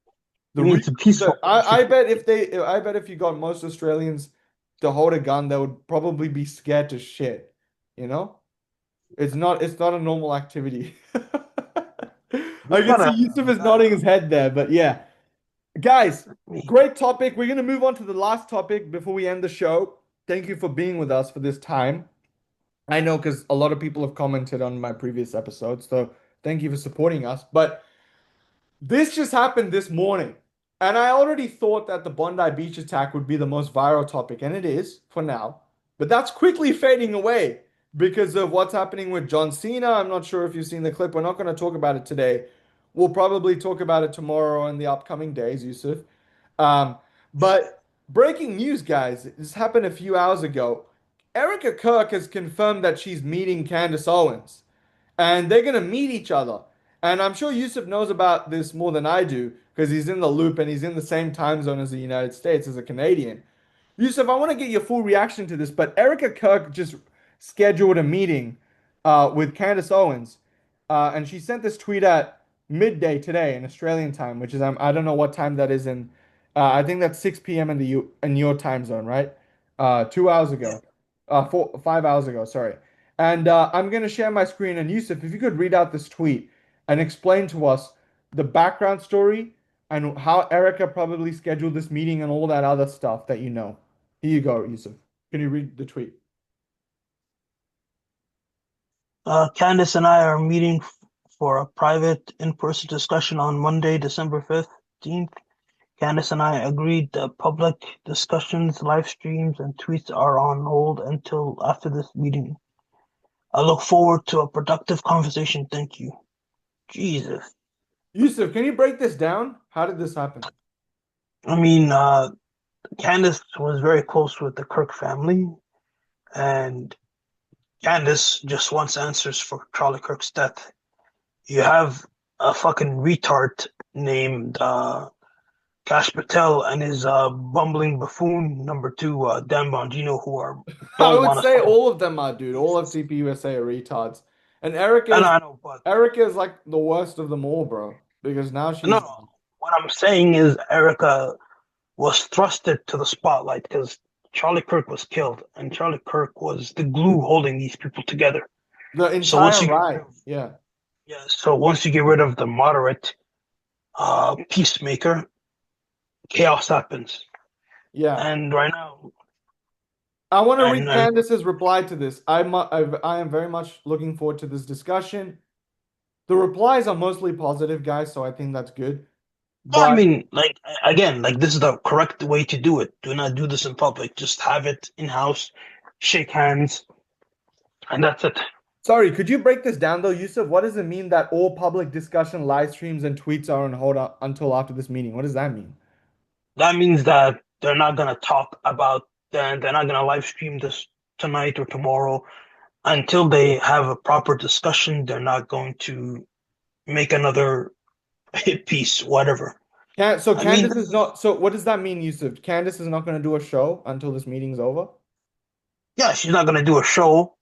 I The mean, real it's a peaceful country. I bet if you got most Australians to hold a gun, they would probably be scared to shit. You know? It's not a normal activity. I It's can not see a Yusuf is bad. nodding his head there, but yeah. Guys, great topic. We're gonna move on to the last topic before we end the show. Thank you for being with us for this time. I know because a lot of people have commented on my previous episodes, so thank you for supporting us. But this just happened this morning, and I already thought that the Bondi Beach attack would be the most viral topic, and it is for now. But that's quickly fading away because of what's happening with John Cena. I'm not sure if you've seen the clip. We're not going to talk about it today. We'll probably talk about it tomorrow and the upcoming days, Yusuf. Um, but breaking news, guys, this happened a few hours ago. Erika Kirk has confirmed that she's meeting Candace Owens and they're gonna meet each other. And I'm sure Yusuf knows about this more than I do because he's in the loop and he's in the same time zone as the United States as a Canadian. Yusuf, I want to get your full reaction to this, but Erika Kirk just scheduled a meeting with Candace Owens, and she sent this tweet at midday today in Australian time, which is I don't know what time that is in. I think that's 6 p.m. in your time zone, right? 2 hours ago, 5 hours ago, sorry. And I'm gonna share my screen, and Yusuf, if you could read out this tweet and explain to us the background story and how Erica probably scheduled this meeting and all that other stuff that you know. Here you go, Yusuf. Can you read the tweet? Candace and I are meeting for a private in-person discussion on Monday, December 15th. Candace and I agreed that public discussions, live streams, and tweets are on hold until after this meeting. I look forward to a productive conversation. Thank you. Jesus. Yusuf, can you break this down? How did this happen? I mean, Candace was very close with the Kirk family, and Candace just wants answers for Charlie Kirk's death. You have a fucking retard named Cash Patel and his bumbling buffoon number two, Dan Bongino, who are I don't would want to say stop. all of them are, dude. All of TPUSA are retards. And Erica is I know, but Erica is like the worst of them all, bro. Because now she's no. What I'm saying is Erika was thrusted to the spotlight because Charlie Kirk was killed, and Charlie Kirk was the glue holding these people together. the So once entire you get rid ride. of, Yeah. yeah, so once you get rid of the moderate peacemaker, chaos happens. Yeah. And right now, I want to read and Candace's reply to this. I am very much looking forward to this discussion. The replies are mostly positive, guys, so I think that's good. well, I But mean, like again, like this is the correct way to do it. Do not do this in public. Just have it in house, shake hands, and that's it. sorry, could you break this down though, Yusuf? What does it mean that all public discussion, live streams, and tweets are on hold until after this meeting? What does that mean? That means that they're not gonna talk about, then they're not gonna live stream this tonight or tomorrow. until they have a proper discussion, they're not going to make another hit piece, whatever. So I mean, Candace is not. So what does that mean, Yusuf? Candace is not going to do a show until this meeting's over? yeah, she's not going to do a show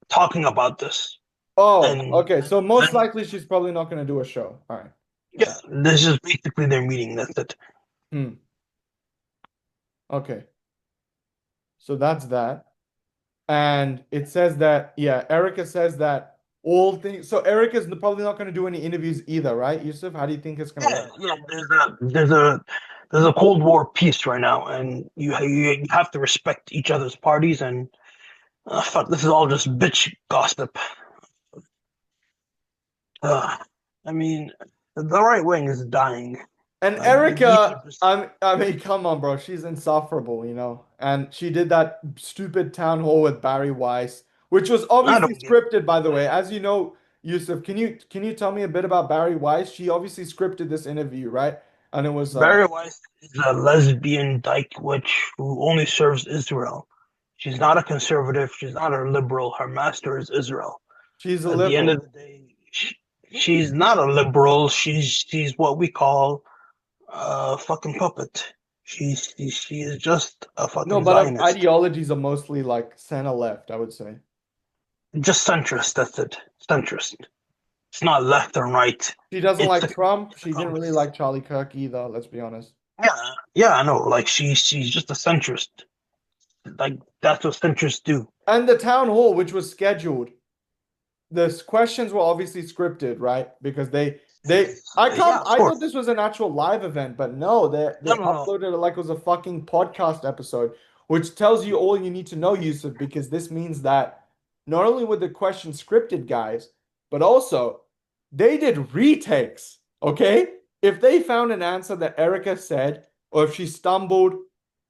talking about this. Oh, And okay. So most then, likely she's probably not going to do a show. All right. yeah, this is basically their meeting. That's it. Okay. So that's that. And it says that, yeah, Erika says that all things. So Erika's probably not going to do any interviews either, right, Yusuf? How do you think it's going to Yeah, work? yeah. There's a Cold War peace right now, and you have to respect each other's parties. And fuck, this is all just bitch gossip. I mean, the right wing is dying. And Like, Erika, I mean, come on, bro. She's insufferable, you know. And she did that stupid town hall with Barry Weiss, which was I obviously don't get it. scripted, by the way. As you know, Yusuf, can you tell me a bit about Barry Weiss? She obviously scripted this interview, right? And it was Barry Weiss is a lesbian dyke witch who only serves Israel. She's not a conservative. She's not a liberal. Her master is Israel. she's a At the end liberal. of the day, she's not a liberal. She's what we call a fucking puppet. She is just a No, fucking but her Zionist, ideologies are mostly like center left, I would say. just centrist. That's it, centrist. It's not left or right. She doesn't It's like the Trump. She didn't really like Charlie Kirk either, let's be honest. yeah, yeah. I know. Like she's just a centrist. Like that's what centrists do. And the town hall, which was scheduled, the questions were obviously scripted, right? Because Yeah, of I thought course. this was an actual live event, but no, they No, no, no. uploaded it like it was a fucking podcast episode, which tells you all you need to know, Yusuf, because this means that not only were the questions scripted, guys, but also they did retakes, okay? If they found an answer that Erika said, or if she stumbled,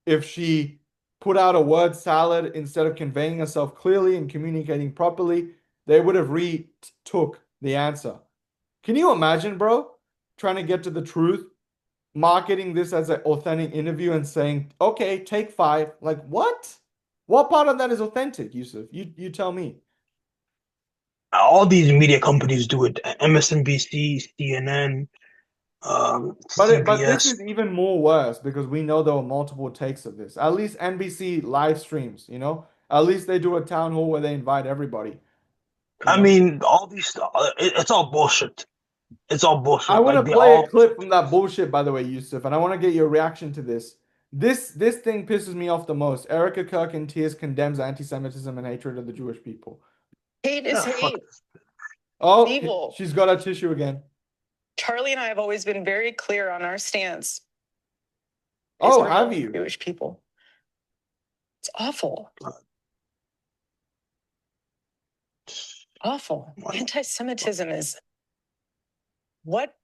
if she put out a word salad instead of conveying herself clearly and communicating properly, they would have retook the answer. Can you imagine, bro, trying to get to the truth, marketing this as an authentic interview and saying, okay, take 5. Like, what? What part of that is authentic, Yusuf? You tell me. All these media companies do it. MSNBC, CNN, But this CBS. is even more worse because we know there were multiple takes of this. At least NBC live streams, you know? At least they do a town hall where they invite everybody. I mean, all these. It's all bullshit. It's all I bullshit. want Like to they play a all. clip from that bullshit, by the way, Yusuf, and I want to get your reaction to this. This thing pisses me off the most. Erika Kirk in tears condemns anti-Semitism and hatred of the Jewish people. Hate is hate. Oh, Evil. she's got her tissue again. Charlie and I have always been very clear on our stance. Oh, have you? Jewish people. It's awful. Awful. Anti-Semitism is what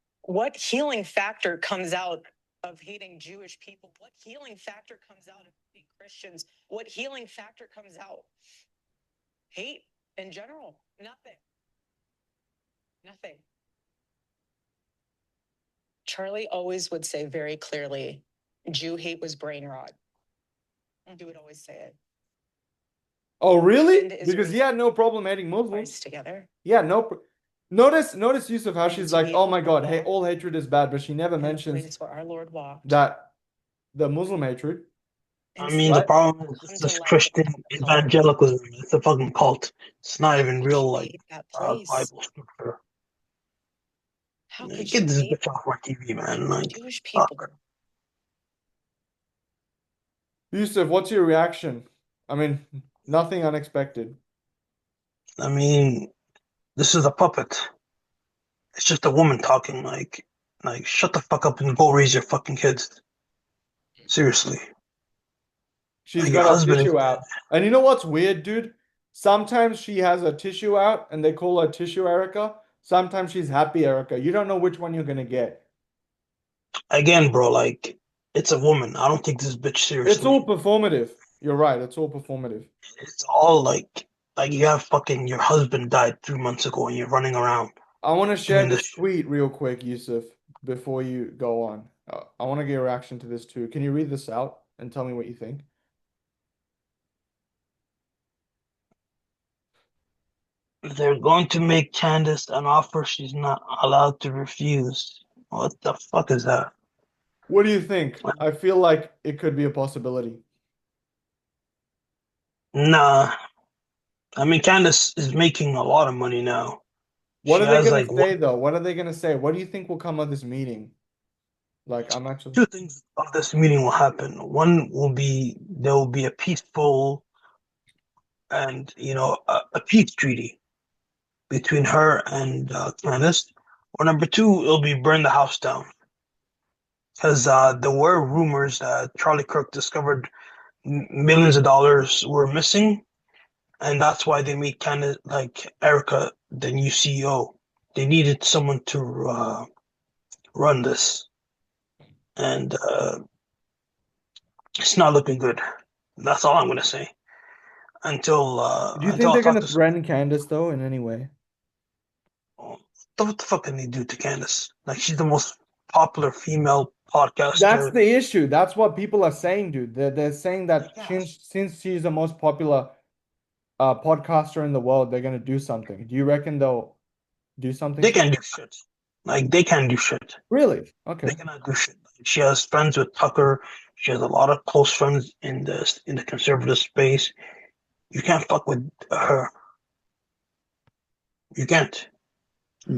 healing factor comes out of hating Jewish people? What healing factor comes out of hating Christians? What healing factor comes out? Hate in general. Nothing. Nothing. Charlie always would say very clearly, Jew hate was brain rot. He would always say it. Oh, really? Because he had no problem hating Muslims. Together. Yeah, Notice, Yusuf, how she's like, oh my God, hey, all hatred is bad, but she never mentions where our Lord walked. that the Muslim hatred. I mean, the problem is this is Christian evangelicalism. It's a fucking cult. It's not even real, like, Bible scripture. Get this bitch off my TV, man. Like, Jewish people. Yusuf, what's your reaction? I mean, nothing unexpected. I mean, this is a puppet. It's just a woman talking. Like, shut the fuck up and go raise your fucking kids. Seriously. She's Like, got your her husband is tissue dead. out. And you know what's weird, dude? Sometimes she has a tissue out and they call her tissue Erika. Sometimes she's happy Erika. You don't know which one you're gonna get. Again, bro, like, it's a woman. I don't take this bitch seriously. It's all performative. You're right. It's all performative. It's all like you have fucking your husband died 3 months ago and you're running around. I want to share doing this tweet real quick, Yusuf, before you go on. I want to get a reaction to this too. Can you read this out and tell me what you think? They're going to make Candace an offer she's not allowed to refuse. What the fuck is that? What do you think? I feel like it could be a possibility. Nah. I mean, Candace is making a lot of money now. What She are they has gonna like say though? What are they gonna say? What do you think will come of this meeting? Like, I'm actually. two things of this meeting will happen. One will be there will be a peaceful and a peace treaty between her and Candace. Or number two, it'll be burn the house down. Because there were rumors that Charlie Kirk discovered millions of dollars were missing, and that's why they made Candace, like Erika, the new CEO. They needed someone to run this, and it's not looking good. That's all I'm gonna say. Do you Until think I they're talk gonna to some, threaten Candace though in any way? what the fuck can they do to Candace? Like, she's the most popular female That's podcaster. the issue. That's what people are saying, dude. They're saying that since she's the most popular podcaster in the world, they're gonna do something. Do you reckon they'll do something They to her? can do shit. Like, they can do shit. Really? They Okay. cannot do shit. She has friends with Tucker. She has a lot of close friends in the conservative space. You can't fuck with her. You can't.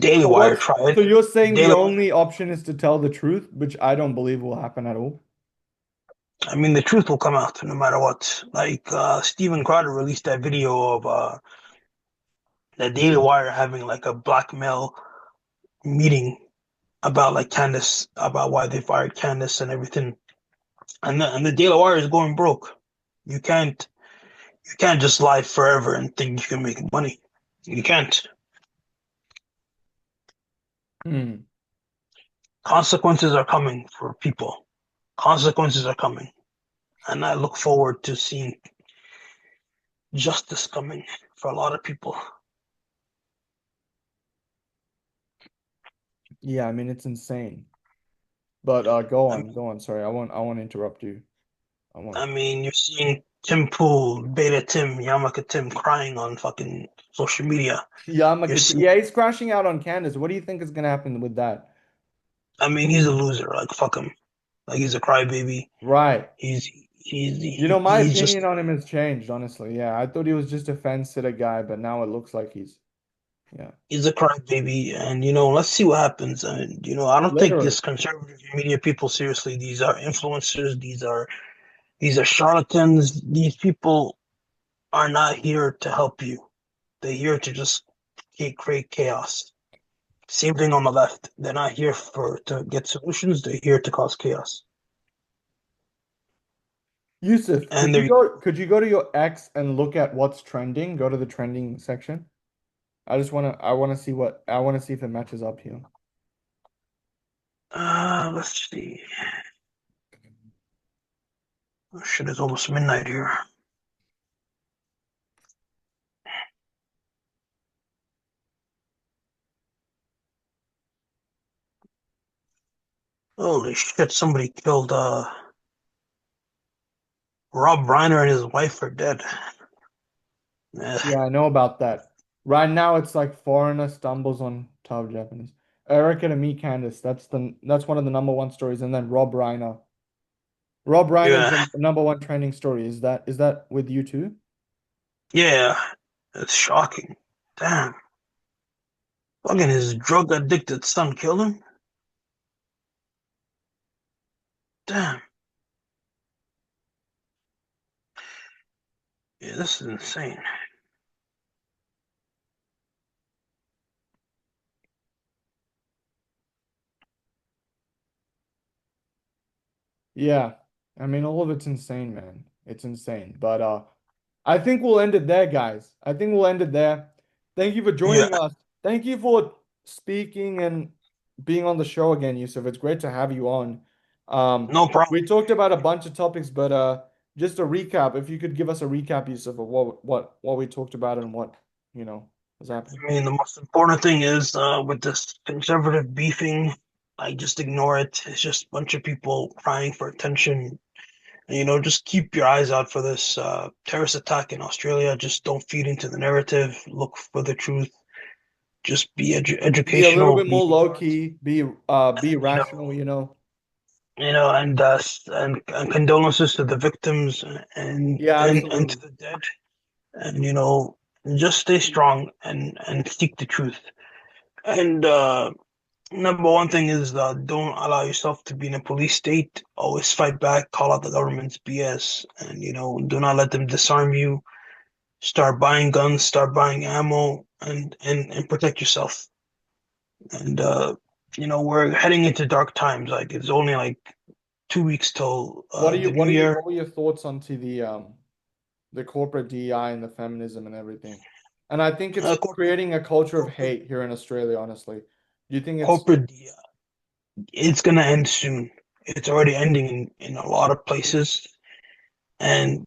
Daily So Wire what's tried. so you're saying the Daily only option is to tell the truth, which I don't believe will happen at all. I mean, the truth will come out no matter what. Like, Steven Crowder released that video of the Daily Wire having like a blackmail meeting about like Candace, about why they fired Candace and everything. And the Daily Wire is going broke. You can't just lie forever and think you can make money. You can't. Hmm. Consequences are coming for people. Consequences are coming. And I look forward to seeing justice coming for a lot of people. Yeah, I mean it's insane. But go on. Sorry, I won't interrupt you. I mean, you're seeing Tim Pool, Beta Tim, Yamaka Tim crying on fucking social media. Yeah, You're seeing, yeah, he's crashing out on Candace. What do you think is gonna happen with that? I mean, he's a loser. Like, fuck him. Like, he's a crybaby. Right. He's My he's just opinion on him has changed, honestly. Yeah, I thought he was just a fence sitter guy, but now it looks like yeah. he's a crybaby, and let's see what happens. And I don't take Literally. this conservative media people seriously. These are influencers. These are charlatans. These people are not here to help you. They're here to just create chaos. Same thing on the left. They're not here to get solutions. They're here to cause chaos. Yousuf, And could you go to your X and look at what's trending? Go to the trending section. I wanna see if it matches up here. let's see. Oh, shit, it's almost midnight here. Holy shit, somebody killed Rob Reiner and his wife are dead. Yeah, I know about that. Right now it's like foreigner stumbles on top Japanese. Erika to meet Candace. That's one of the number one stories. And then Rob Reiner. Rob Reiner is Yeah. the number one trending story. Is that with you too? Yeah, it's shocking. Damn. Fucking his drug addicted son killed him. Damn. Yeah, this is insane. Yeah. I mean, all of it's insane, man. It's insane. But I think we'll end it there, guys. I think we'll end it there. Thank you for Yeah, joining us. Thank you for speaking and being on the show again, Yusuf. It's great to have you on. no problem. We talked about a bunch of topics, but just a recap. If you could give us a recap, Yusuf, of what we talked about and what was happening. I mean, the most important thing is with this conservative beefing, I just ignore it. It's just a bunch of people crying for attention. And, just keep your eyes out for this terrorist attack in Australia. Just don't feed into the narrative. Look for the truth. Just be Be a little educational. bit more low key. Be rational. And condolences to the victims Yeah, and to absolutely. the dead. And just stay strong and seek the truth. And number one thing is don't allow yourself to be in a police state. Always fight back, call out the government's BS, and do not let them disarm you. Start buying guns, start buying ammo, and protect yourself. And we're heading into dark times. Like it's only like 2 weeks till the new year. What were your thoughts onto the corporate DEI and the feminism and everything? And I think it's creating a culture of hate here in Australia, honestly. Do you think it's Corporate DEI, it's gonna end soon. It's already ending in a lot of places. And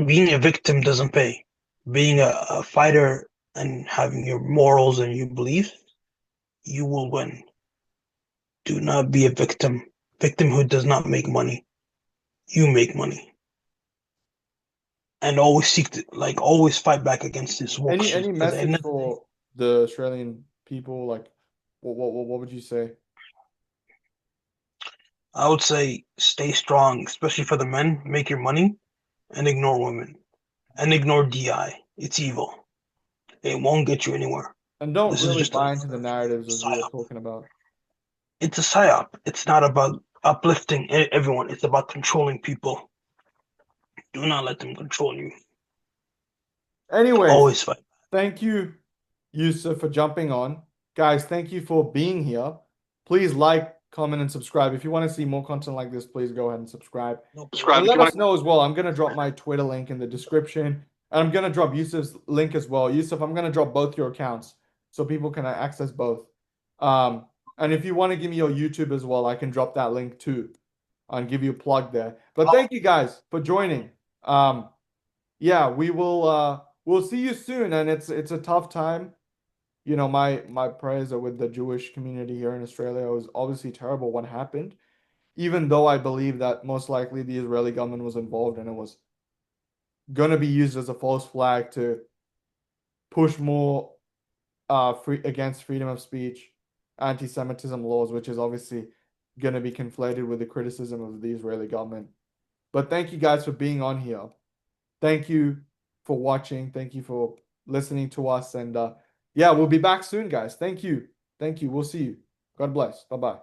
being a victim doesn't pay. Being a fighter and having your morals and your beliefs, you will win. Do not be a victim. Victimhood does not make money. You make money. And always always fight back against this woke shit. any message for the Australian people? Like, what would you say? I would say stay strong, especially for the men. Make your money and ignore women. And ignore DI. It's evil. It won't get you anywhere. And don't This is really just buy into the narratives as we were talking about. It's a psyop. It's not about uplifting everyone. It's about controlling people. Do not let them control you. Anyways, always fight. Thank you, Yousuf, for jumping on. Guys, thank you for being here. Please like, comment, and subscribe. If you want to see more content like this, please go ahead and subscribe. And let us know as well. I'm going to drop my Twitter link in the description. And I'm going to drop Yousuf's link as well. Yousuf, I'm going to drop both your accounts so people can access both. And if you want to give me your YouTube as well, I can drop that link too and give you a plug there. But thank you guys for joining. Yeah, we'll see you soon. And it's a tough time. My prayers are with the Jewish community here in Australia. It was obviously terrible what happened, even though I believe that most likely the Israeli government was involved and it was going to be used as a false flag to push more against freedom of speech, anti-Semitism laws, which is obviously going to be conflated with the criticism of the Israeli government. But thank you guys for being on here. Thank you for watching. Thank you for listening to us. And yeah, we'll be back soon, guys. Thank you. Thank you. We'll see you. God bless. Bye-bye.